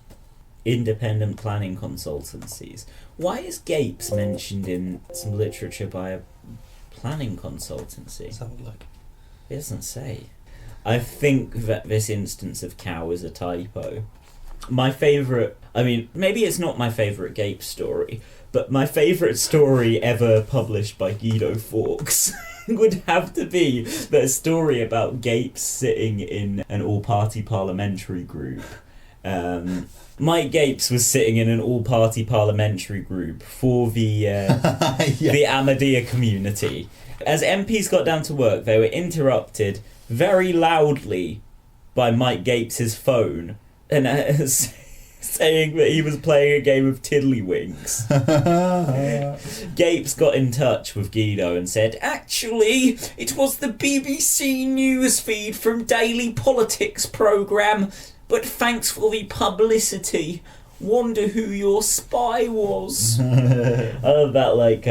Independent planning consultancies. Why is Gapes mentioned in some literature by a planning consultancy? Let's have a look. It doesn't say. I think that this instance of cow is a typo. My favourite, I mean, maybe it's not my favourite Gapes story, but my favourite story ever published by Guido Fawkes would have to be the story about Gapes sitting in an all-party parliamentary group. Mike Gapes was sitting in an all-party parliamentary group for the the Ahmadiyya community. As MPs got down to work, they were interrupted very loudly by Mike Gapes' phone and saying that he was playing a game of Tiddlywinks. Gapes got in touch with Guido and said, "Actually, it was the BBC News feed from Daily Politics programme. But thanks for the publicity. Wonder who your spy was." I love that, like,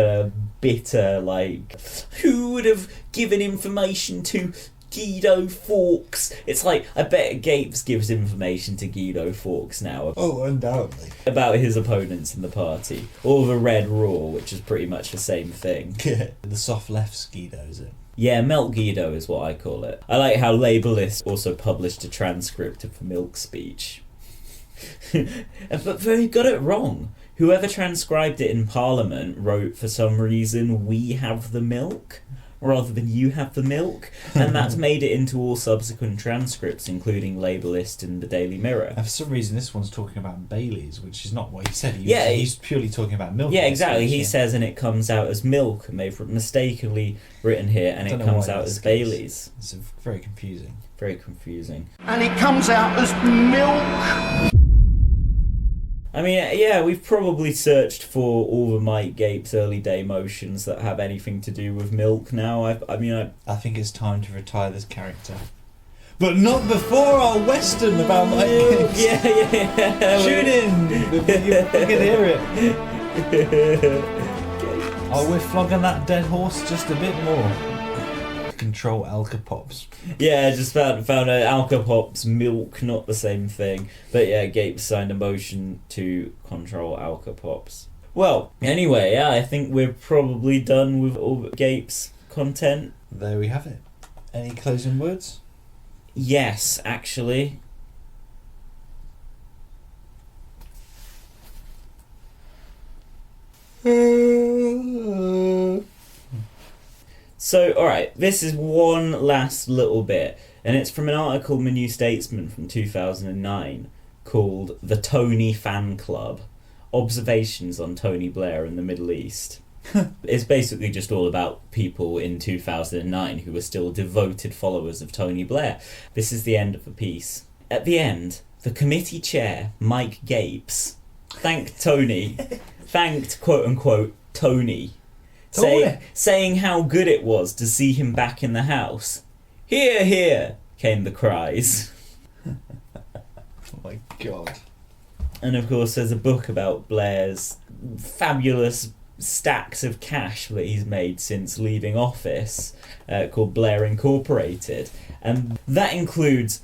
bitter, like, who would have given information to Guido Fawkes? It's like, I bet Gapes gives information to Guido Fawkes now. Oh, undoubtedly. About his opponents in the party. Or the Red Raw, which is pretty much the same thing. The soft left Guido, is it? Yeah, Milk Guido is what I call it. I like how Labourlist also published a transcript of the Milk speech. But they got it wrong. Whoever transcribed it in Parliament wrote, for some reason, "we have the milk," rather than "you have the milk," and that's made it into all subsequent transcripts, including Labourlist and the Daily Mirror. And for some reason, this one's talking about Baileys, which is not what he said. He's purely talking about milk. Yeah, exactly. He says, and it comes out as milk, and they've mistakenly written here, and it comes out as Baileys. It's very confusing. Very confusing. And it comes out as milk. I mean, yeah, we've probably searched for all the Mike Gapes early day motions that have anything to do with milk now. I think it's time to retire this character. But not before our Western about Mike Gapes. Yeah. Tune in. You can hear it. Oh, we're flogging that dead horse just a bit more. Control Alka-Pops. Yeah, I just found out Alka-Pops, milk, not the same thing. But yeah, Gapes signed a motion to control Alka-Pops. Well, anyway, yeah, I think we're probably done with all Gapes content. There we have it. Any closing words? Yes, actually. So, alright, this is one last little bit, and it's from an article in the New Statesman from 2009 called The Tony Fan Club, Observations on Tony Blair in the Middle East. It's basically just all about people in 2009 who were still devoted followers of Tony Blair. This is the end of the piece. At the end, the committee chair, Mike Gapes, thanked quote-unquote, Tony, saying how good it was to see him back in the house. "Hear, hear," came the cries. Oh my god. And of course there's a book about Blair's fabulous stacks of cash that he's made since leaving office, called Blair Incorporated. And that includes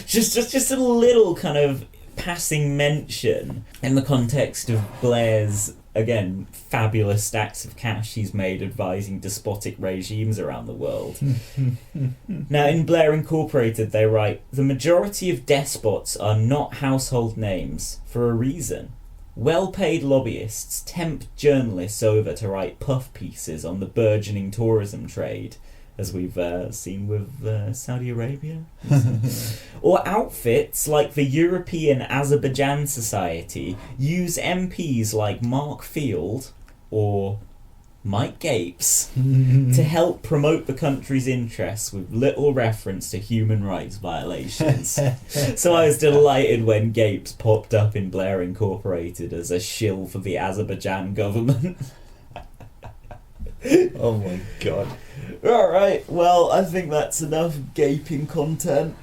just a little kind of passing mention in the context of Blair's, again, fabulous stacks of cash he's made advising despotic regimes around the world. Now, in Blair Incorporated, they write, "The majority of despots are not household names for a reason. Well-paid lobbyists tempt journalists over to write puff pieces on the burgeoning tourism trade, as we've seen with Saudi Arabia. Or outfits like the European Azerbaijan Society use MPs like Mark Field or Mike Gapes to help promote the country's interests with little reference to human rights violations." So I was delighted when Gapes popped up in Blair Incorporated as a shill for the Azerbaijan government. Oh my god. Alright, well, I think that's enough gaping content.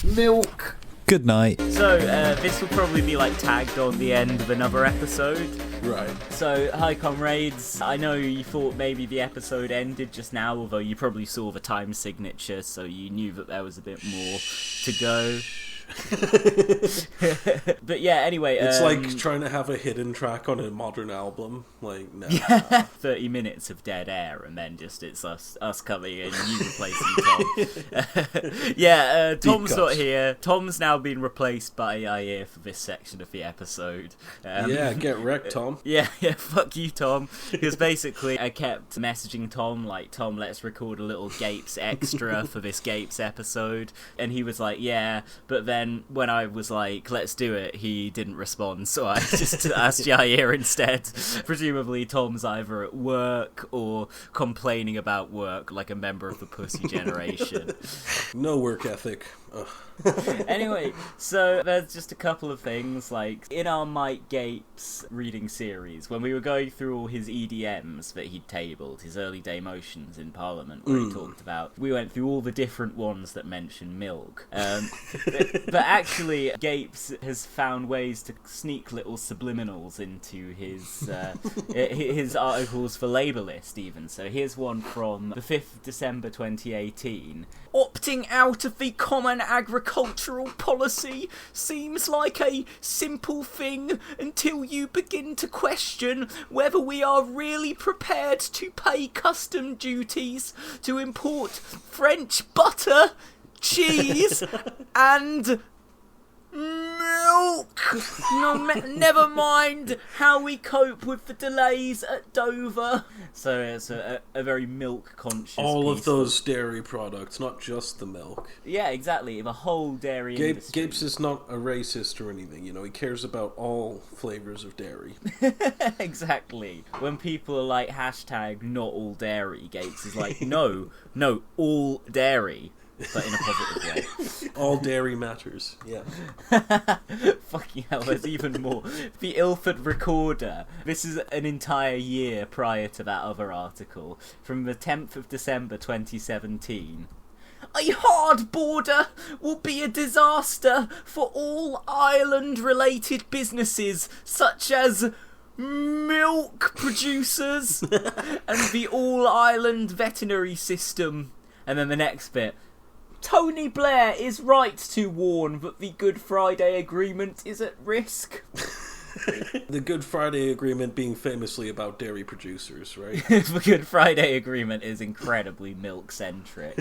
Milk. Good night. So, this will probably be like tagged on the end of another episode. Right. So, hi comrades. I know you thought maybe the episode ended just now, although you probably saw the time signature, so you knew that there was a bit more to go. But yeah, anyway, it's like trying to have a hidden track on a modern album. Like, no. 30 minutes of dead air, and then just it's us coming in and you replacing Tom. Yeah, Tom's not here. Tom's now been replaced by Yair for this section of the episode. Yeah, get wrecked, Tom. Yeah, fuck you, Tom. Because basically I kept messaging Tom, like, "Tom, let's record a little Gapes extra for this Gapes episode." And he was like, "Yeah," but then when I was like, "Let's do it," he didn't respond, so I just asked Yair instead. Presumably Tom's either at work or complaining about work like a member of the pussy generation. No work ethic. Anyway, so there's just a couple of things, like in our Mike Gapes reading series, when we were going through all his EDMs that he'd tabled, his early day motions in Parliament, where he talked about, we went through all the different ones that mention milk. But actually, Gapes has found ways to sneak little subliminals into his articles for Labour List, even. So here's one from the 5th of December 2018. "Opting out of the common agricultural policy seems like a simple thing until you begin to question whether we are really prepared to pay custom duties to import French butter, cheese, and milk. Never mind how we cope with the delays at Dover." So it's a very milk conscious. All piece of those dairy products, not just the milk. Yeah, exactly. The whole dairy industry. Gapes is not a racist or anything. You know, he cares about all flavors of dairy. Exactly. When people are like hashtag not all dairy, Gapes is like no, all dairy. But in a positive way. All dairy matters, yeah. Fucking hell, there's even more. The Ilford Recorder. This is an entire year prior to that other article, from the 10th of December 2017. "A hard border will be a disaster for all Ireland-related businesses, such as milk producers and the All-Ireland veterinary system." And then the next bit. "Tony Blair is right to warn that the Good Friday Agreement is at risk." The Good Friday Agreement being famously about dairy producers, right? The Good Friday Agreement is incredibly milk-centric.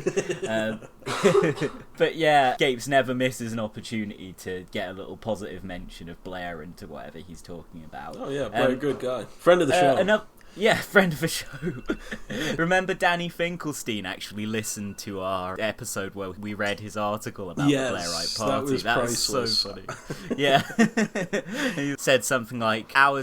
But yeah, Gapes never misses an opportunity to get a little positive mention of Blair into whatever he's talking about. Oh yeah, Blair, good guy. Friend of the show. Yeah, friend of the show. Remember Danny Finkelstein actually listened to our episode where we read his article about the Blairite Party. That was so funny. Yeah. He said something like well,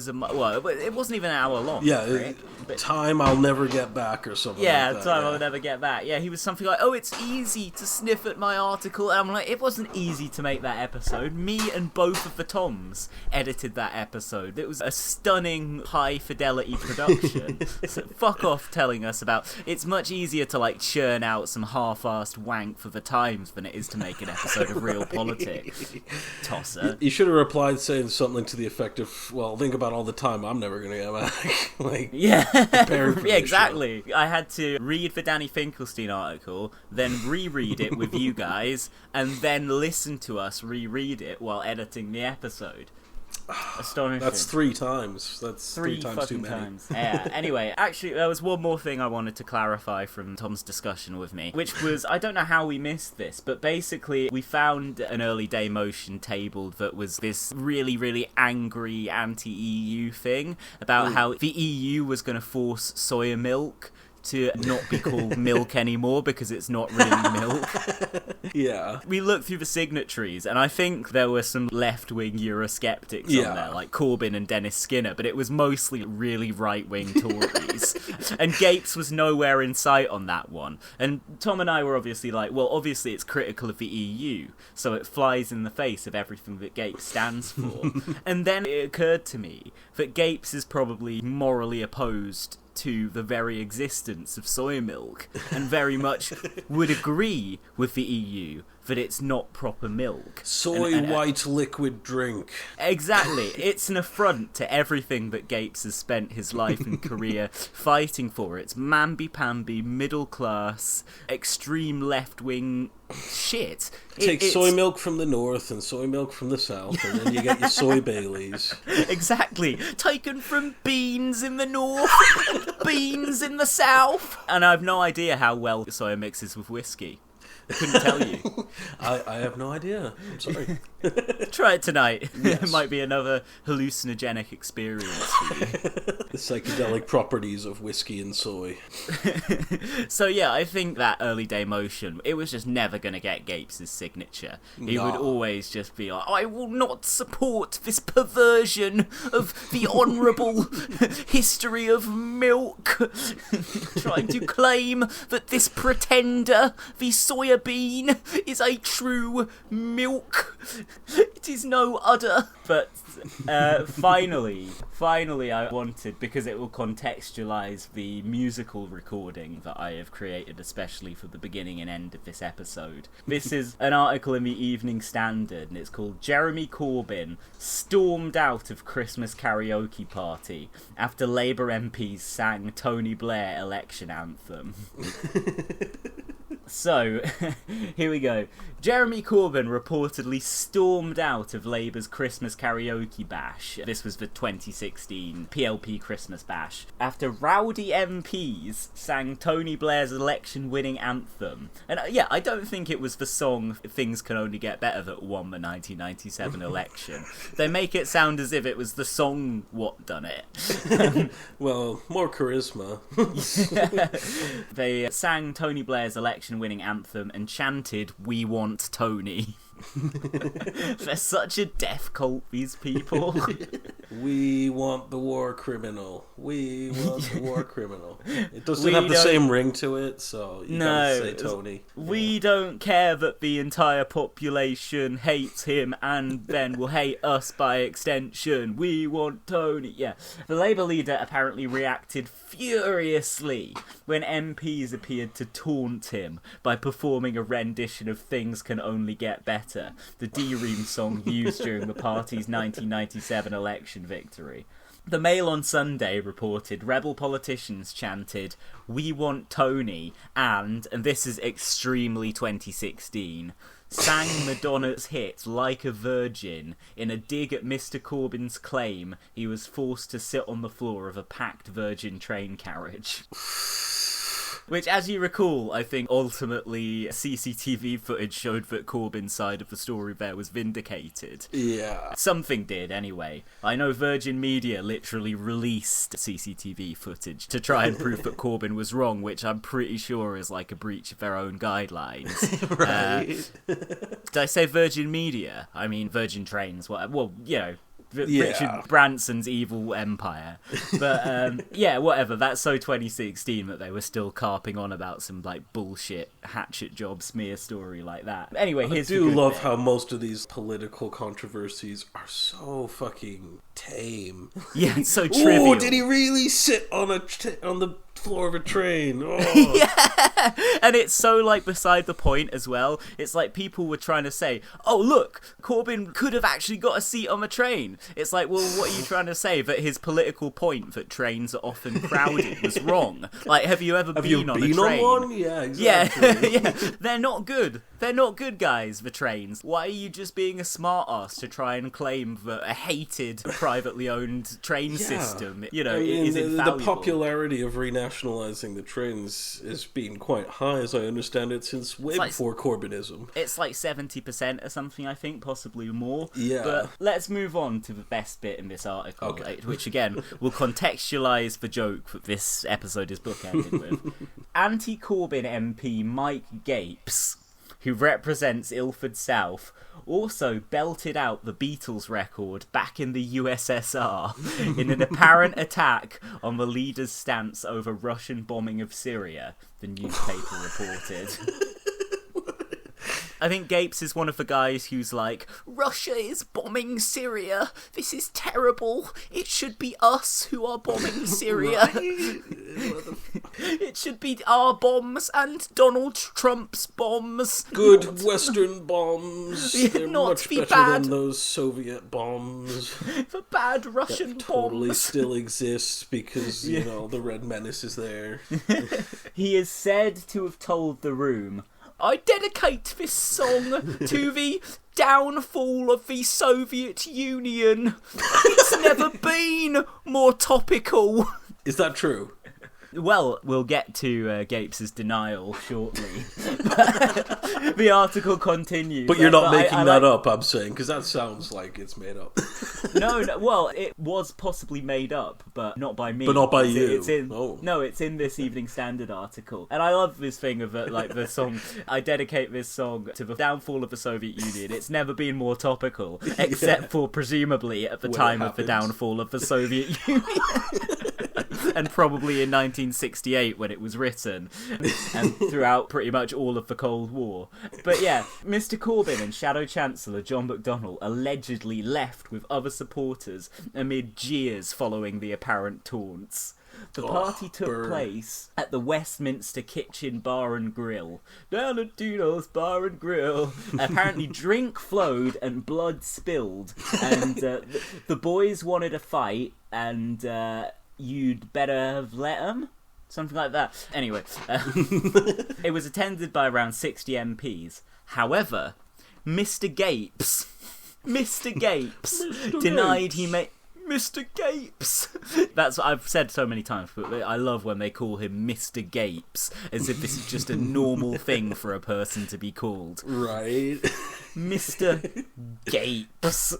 it wasn't even an hour long. Yeah, right? Time I'll never get back or something like that. Time I'll never get back. Yeah, he was something like, "Oh, it's easy to sniff at my article." And I'm like, it wasn't easy to make that episode. Me and both of the Toms edited that episode. It was a stunning high-fidelity production. bullshit. So fuck off telling us about... It's much easier to, like, churn out some half-assed wank for the Times than it is to make an episode of Real Politik. Tosser. You should have replied saying something to the effect of, well, think about all the time I'm never going to get back. Like, yeah, preparing for yeah, this exactly. I had to read the Danny Finkelstein article, then reread it with you guys, and then listen to us reread it while editing the episode. Astonishing. That's 3 times. That's three times too many. Times. Yeah. Anyway, actually, there was one more thing I wanted to clarify from Tom's discussion with me, which was, I don't know how we missed this, but basically we found an early day motion table that was this really, really angry anti-EU thing about how the EU was going to force soya milk to not be called milk anymore because it's not really milk. Yeah. We looked through the signatories, and I think there were some left-wing Eurosceptics on there, like Corbyn and Dennis Skinner, but it was mostly really right-wing Tories. And Gapes was nowhere in sight on that one. And Tom and I were obviously like, well, obviously it's critical of the EU, so it flies in the face of everything that Gapes stands for. And then it occurred to me that Gapes is probably morally opposed to the very existence of soy milk and very much would agree with the EU that it's not proper milk. Soy white liquid drink. Exactly. It's an affront to everything that Gapes has spent his life and career fighting for. It's mamby-pamby, middle class, extreme left-wing shit. Take soy milk from the north and soy milk from the south, and then you get your soy Baileys. Exactly. Taken from beans in the north and beans in the south. And I have no idea how well soya mixes with whiskey. I couldn't tell you. I have no idea. I'm sorry. Try it tonight. Yes. It might be another hallucinogenic experience for you. The psychedelic properties of whiskey and soy. So yeah, I think that early day motion, it was just never going to get Gapes' signature. He would always just be like, I will not support this perversion of the honourable history of milk. Trying to claim that this pretender, the soya bean, is a true milk. It is no udder. But finally I wanted, because it will contextualise the musical recording that I have created especially for the beginning and end of this episode. This is an article in the Evening Standard, and it's called Jeremy Corbyn Stormed Out of Christmas Karaoke Party After Labour MPs Sang Tony Blair Election Anthem. So, here we go. Jeremy Corbyn reportedly stormed out of Labour's Christmas karaoke bash. This was the 2016 PLP Christmas bash. After rowdy MPs sang Tony Blair's election-winning anthem. And yeah, I don't think it was the song Things Can Only Get Better that won the 1997 election. They make it sound as if it was the song what done it. Well, more charisma. They sang Tony Blair's election-winning anthem and chanted, "We want Tony." They're such a death cult, these people. We want the war criminal. We want the war criminal. It doesn't have the same ring to it, so you gotta say Tony. We don't care that the entire population hates him and then will hate us by extension. We want Tony. Yeah. The Labour leader apparently reacted furiously when MPs appeared to taunt him by performing a rendition of Things Can Only Get Better, the D-Ream song used during the party's 1997 election victory. The Mail on Sunday reported rebel politicians chanted, "We want Tony," and this is extremely 2016, sang Madonna's hit Like a Virgin in a dig at Mr. Corbyn's claim he was forced to sit on the floor of a packed Virgin train carriage. Which, as you recall, I think ultimately CCTV footage showed that Corbyn's side of the story there was vindicated. Yeah. Something did, anyway. I know Virgin Media literally released CCTV footage to try and prove that Corbyn was wrong, which I'm pretty sure is like a breach of their own guidelines. Right. Did I say Virgin Media? I mean Virgin Trains. Well, you know, Yeah. Branson's evil empire. But yeah, whatever. That's so 2016 that they were still carping on about some like bullshit hatchet job smear story like that. Anyway, I do love how most of these political controversies are so fucking tame. Yeah, it's so trivial. Oh, did he really sit on the floor of a train? Oh. Yeah, and it's so like beside the point as well. It's like people were trying to say, oh look, Corbyn could have actually got a seat on the train. It's like, well, what are you trying to say? That his political point that trains are often crowded was wrong? Like, have you ever been on a train? On one? Yeah, exactly. Yeah. They're not good. They're not good, guys, the trains. Why are you just being a smart ass to try and claim that a hated, privately owned train system, is infallible? The popularity of renationalising the trains has been quite high, as I understand it, since way before Corbynism. It's like 70% or something, I think, possibly more. Yeah. But let's move on to the best bit in this article, which again will contextualise the joke that this episode is bookended with. Anti-Corbyn MP Mike Gapes, who represents Ilford South, also belted out the Beatles record back in the USSR in an apparent attack on the leader's stance over Russian bombing of Syria, the newspaper reported. I think Gapes is one of the guys who's like, Russia is bombing Syria. This is terrible. It should be us who are bombing Syria. It should be our bombs and Donald Trump's bombs. Good Western bombs. They're not much the better bad, than those Soviet bombs. The bad Russian that totally bombs. still exists because, the Red Menace is there. He is said to have told The Room, I dedicate this song to the downfall of the Soviet Union. It's never been more topical. Is that true? Well, we'll get to Gapes' denial shortly. The article continues. But you're not making that up, I'm saying, because that sounds like it's made up. No, well, it was possibly made up, but not by me. But not by you. No, it's in this Evening Standard article. And I love this thing of the song, I dedicate this song to the downfall of the Soviet Union. It's never been more topical, except for presumably at the time of the downfall of the Soviet Union. And probably in 1968 when it was written, and throughout pretty much all of the Cold War. But yeah, Mr. Corbyn and Shadow Chancellor John McDonnell allegedly left with other supporters amid jeers following the apparent taunts. The party took place at the Westminster Kitchen Bar and Grill. Down at Dino's Bar and Grill. Apparently drink flowed and blood spilled. And the boys wanted a fight, and you'd better have let them? Something like that. Anyway, it was attended by around 60 MPs. However, Mr. Gapes denied he made... Mr. Gapes! That's what I've said so many times, but I love when they call him Mr. Gapes, as if this is just a normal thing for a person to be called. Right. Mr. Gapes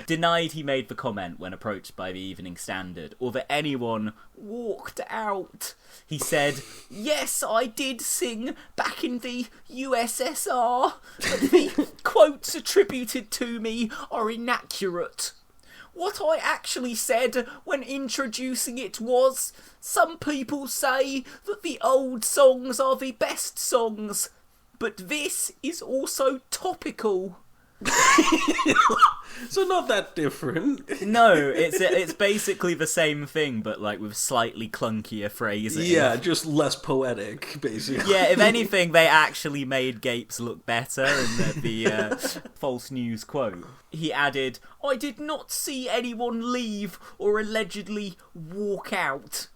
denied he made the comment when approached by the Evening Standard, or that anyone walked out. He said, yes, I did sing back in the USSR, but the quotes attributed to me are inaccurate. What I actually said when introducing it was, some people say that the old songs are the best songs, but this is also topical. So not that different. No, it's basically the same thing, but like with slightly clunkier phrasing. Yeah, just less poetic, basically. Yeah, if anything, they actually made Gapes look better in the false news quote. He added, I did not see anyone leave or allegedly walk out.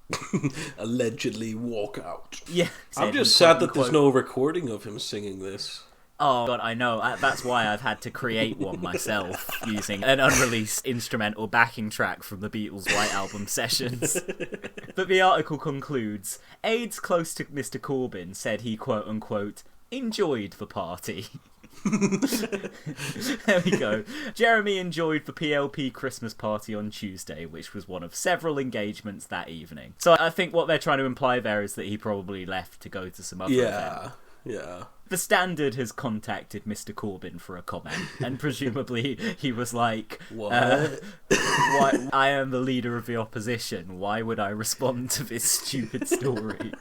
Allegedly walk out. Yeah. I'm just sad that there's no recording of him singing this. Oh god, I know. That's why I've had to create one myself using an unreleased instrumental backing track from the Beatles' White Album sessions. But the article concludes, aides close to Mr. Corbyn said he quote-unquote enjoyed the party. There we go. Jeremy enjoyed the PLP Christmas party on Tuesday, which was one of several engagements that evening. So I think what they're trying to imply there is that he probably left to go to some other event. Yeah. The Standard has contacted Mr. Corbyn for a comment, and presumably he was like, What? why, I am the leader of the opposition. Why would I respond to this stupid story?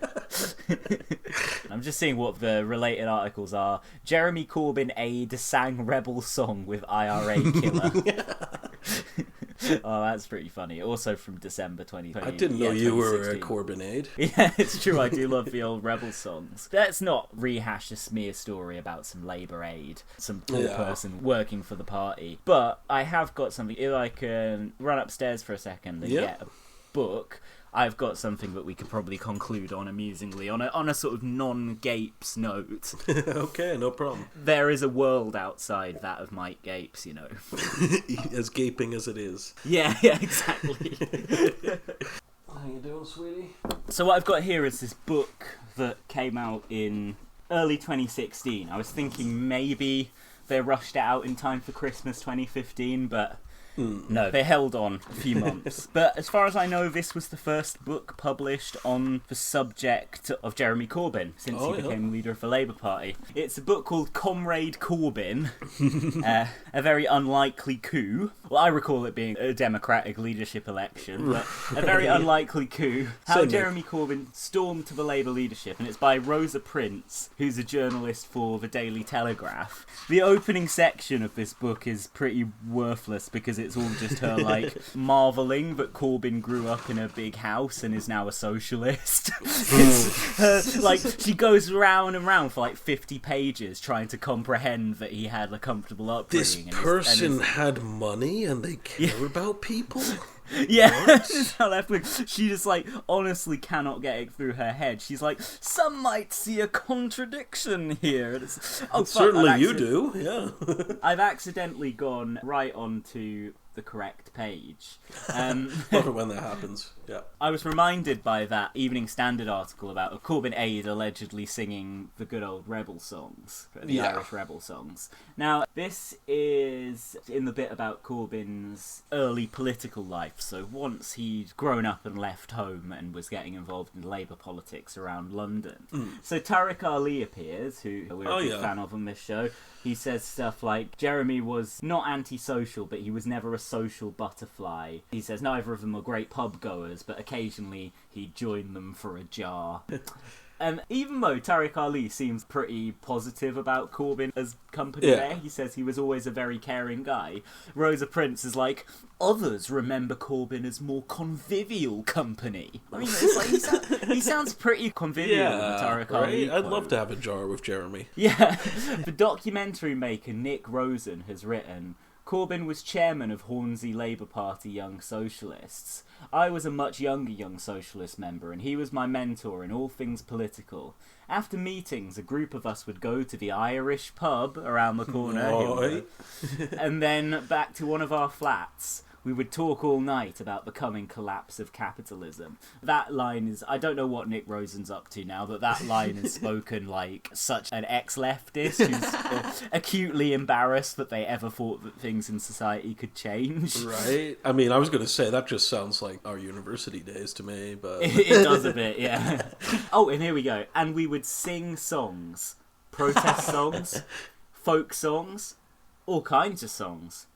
I'm just seeing what the related articles are. Jeremy Corbyn aide sang rebel song with IRA killer. Oh, that's pretty funny. Also from December 2020. I didn't know you were a Corbyn aide. Yeah, it's true. I do love the old rebel songs. Let's not rehash a smear story about some Labour aide, some poor person working for the party. But I have got something. If I can run upstairs for a second and get a book, I've got something that we could probably conclude on amusingly, on a sort of non-Gapes note. Okay, no problem. There is a world outside that of Mike Gapes, you know. As gaping as it is. Yeah, exactly. How you doing, sweetie? So what I've got here is this book that came out in early 2016. I was thinking maybe they rushed it out in time for Christmas 2015, but no, they held on a few months. But as far as I know, this was the first book published on the subject of Jeremy Corbyn since he became leader of the Labour Party. It's a book called Comrade Corbyn, a very unlikely coup. Well, I recall it being a democratic leadership election, but a very unlikely coup. How Jeremy Corbyn stormed to the Labour leadership, and it's by Rosa Prince, who's a journalist for the Daily Telegraph. The opening section of this book is pretty worthless because it's all just her, like, marvelling that Corbyn grew up in a big house and is now a socialist. It's her, like, she goes round and round for, like, 50 pages trying to comprehend that he had a comfortable upbringing. This person had money and they care about people? Yeah, this is how she just, like, honestly cannot get it through her head. She's like, some might see a contradiction here. And it's, certainly you do, yeah. I've accidentally gone right onto the correct page. Love it when that happens. Yeah. I was reminded by that Evening Standard article about a Corbyn aide allegedly singing the good old rebel songs, the Irish rebel songs. Now, this is in the bit about Corbyn's early political life. So once he'd grown up and left home and was getting involved in Labour politics around London. So Tariq Ali appears, who we're a big fan of on this show. He says stuff like, Jeremy was not antisocial, but he was never a social butterfly. He says neither of them were great pub goers, but occasionally he'd join them for a jar. Even though Tariq Ali seems pretty positive about Corbyn as company there, he says he was always a very caring guy. Rosa Prince is like, others remember Corbyn as more convivial company. I mean, it's like he sounds pretty convivial in the Tariq Ali quote. I'd love to have a jar with Jeremy. Yeah. The documentary maker Nick Rosen has written, Corbyn was chairman of Hornsey Labour Party Young Socialists. I was a much younger Young Socialist member, and he was my mentor in all things political. After meetings, a group of us would go to the Irish pub around the corner, and then back to one of our flats. We would talk all night about the coming collapse of capitalism. That line is... I don't know what Nick Rosen's up to now, but that line is spoken like such an ex-leftist who's acutely embarrassed that they ever thought that things in society could change. Right. I mean, I was going to say, that just sounds like our university days to me, but... It does a bit, yeah. Oh, and here we go. And we would sing songs. Protest songs. Folk songs. All kinds of songs.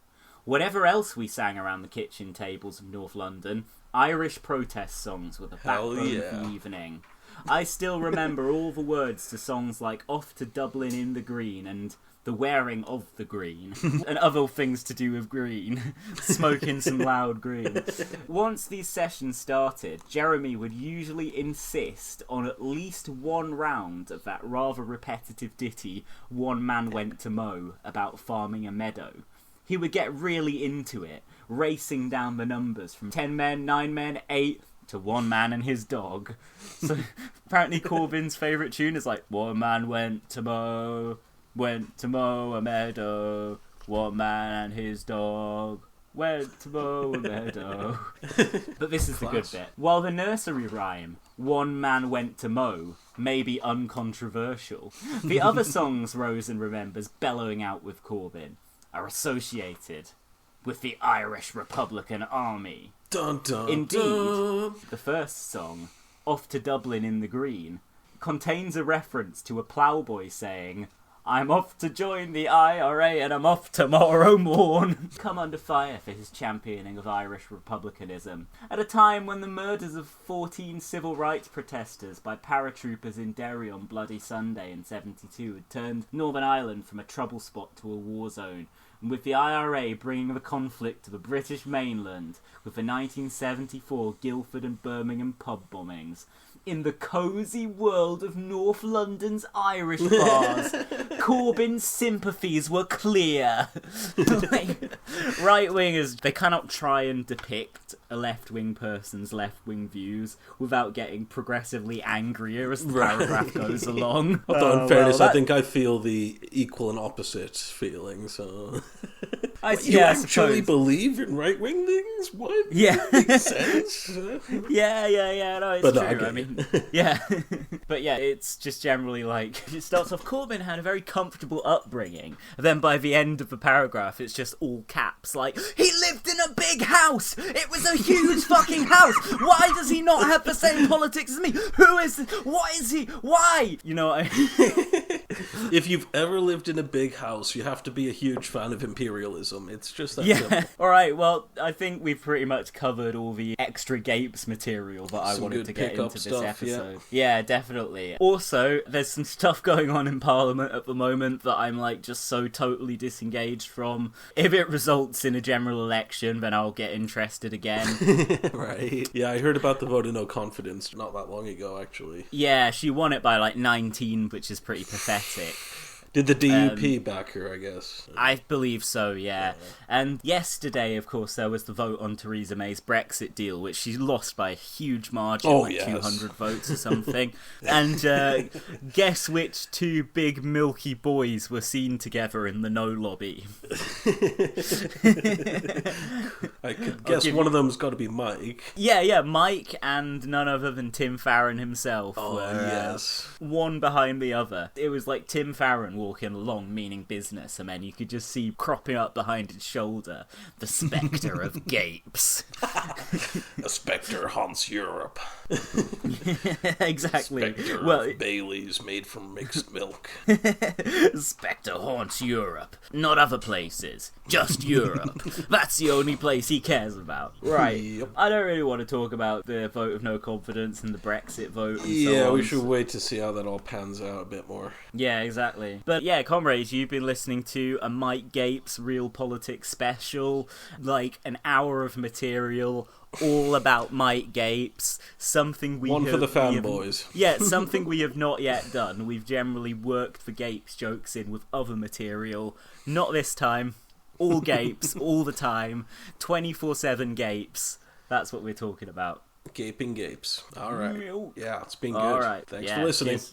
Whatever else we sang around the kitchen tables of North London, Irish protest songs were the backbone of the evening. I still remember all the words to songs like Off to Dublin in the Green and The Wearing of the Green, and other things to do with green, smoking some loud green. Once these sessions started, Jeremy would usually insist on at least one round of that rather repetitive ditty, One Man Went to Mow, about farming a meadow. He would get really into it, racing down the numbers from 10 men, 9 men, 8, to 1 man and his dog. So apparently Corbyn's favourite tune is like, one man went to mow a meadow, 1 man and his dog went to mow a meadow. But this is the good bit. While the nursery rhyme, 1 man went to mow, may be uncontroversial, the other songs Rosen remembers bellowing out with Corbyn are associated with the Irish Republican Army. Dun, dun, Indeed, dun. the first song, Off to Dublin in the Green, contains a reference to a ploughboy saying, "I'm off to join the IRA and I'm off tomorrow morn." Come under fire for his championing of Irish republicanism. At a time when the murders of 14 civil rights protesters by paratroopers in Derry on Bloody Sunday in 72 had turned Northern Ireland from a trouble spot to a war zone, and with the IRA bringing the conflict to the British mainland with the 1974 Guildford and Birmingham pub bombings. In the cosy world of North London's Irish bars, Corbyn's sympathies were clear. Right-wingers, they cannot try and depict a left-wing person's left-wing views without getting progressively angrier as the paragraph goes along. Although, in fairness, I think I feel the equal and opposite feeling, so... You actually believe in right-wing things? What? Yeah. Makes sense. Yeah, no, it's But true. no, I mean, yeah. But yeah, it's just generally like, it starts off, Corbyn had a very comfortable upbringing, and then by the end of the paragraph, it's just all caps, like, he lived in a big house! It was a huge fucking house! Why does he not have the same politics as me? Who is this? What is he? Why? You know what I mean? If you've ever lived in a big house, you have to be a huge fan of imperialism. It's just that Yeah. simple. Alright, well, I think we've pretty much covered all the extra Gapes material that I Some wanted good to get pick-up into this stuff, episode. Yeah, definitely. Also, there's some stuff going on in Parliament at the moment that I'm like just so totally disengaged from. If it results in a general election, then I'll get interested again. Right. Yeah, I heard about the vote of no confidence not that long ago, actually. Yeah, she won it by like 19, which is pretty pathetic. Did the DUP back her, I guess? I believe so, yeah. And yesterday, of course, there was the vote on Theresa May's Brexit deal, which she lost by a huge margin, 200 votes or something. And guess which two big milky boys were seen together in the No lobby? I could guess one of them's got to be Mike. Yeah, Mike and none other than Tim Farron himself were yes. one behind the other. It was like Tim Farron walking along meaning business, and then you could just see cropping up behind his shoulder the spectre of Gapes. A spectre haunts Europe. Exactly. Spectre of Baileys made from mixed milk. Spectre haunts Europe, not other places, just Europe. That's the only place he cares about. Right. Yep. I don't really want to talk about the vote of no confidence and the Brexit vote and Yeah, so on. we should wait to see how that all pans out a bit more. Yeah, exactly. But yeah, comrades, you've been listening to a Mike Gapes Real Politics special, like an hour of material all about Mike Gapes, something we One for the fanboys. Yeah, something we have not yet done. We've generally worked the Gapes jokes in with other material. Not this time. All Gapes, all the time. 24/7 Gapes. That's what we're talking about. Gaping Gapes. All right. Yeah, it's been good. All right. Thanks Yeah, for listening. cheers.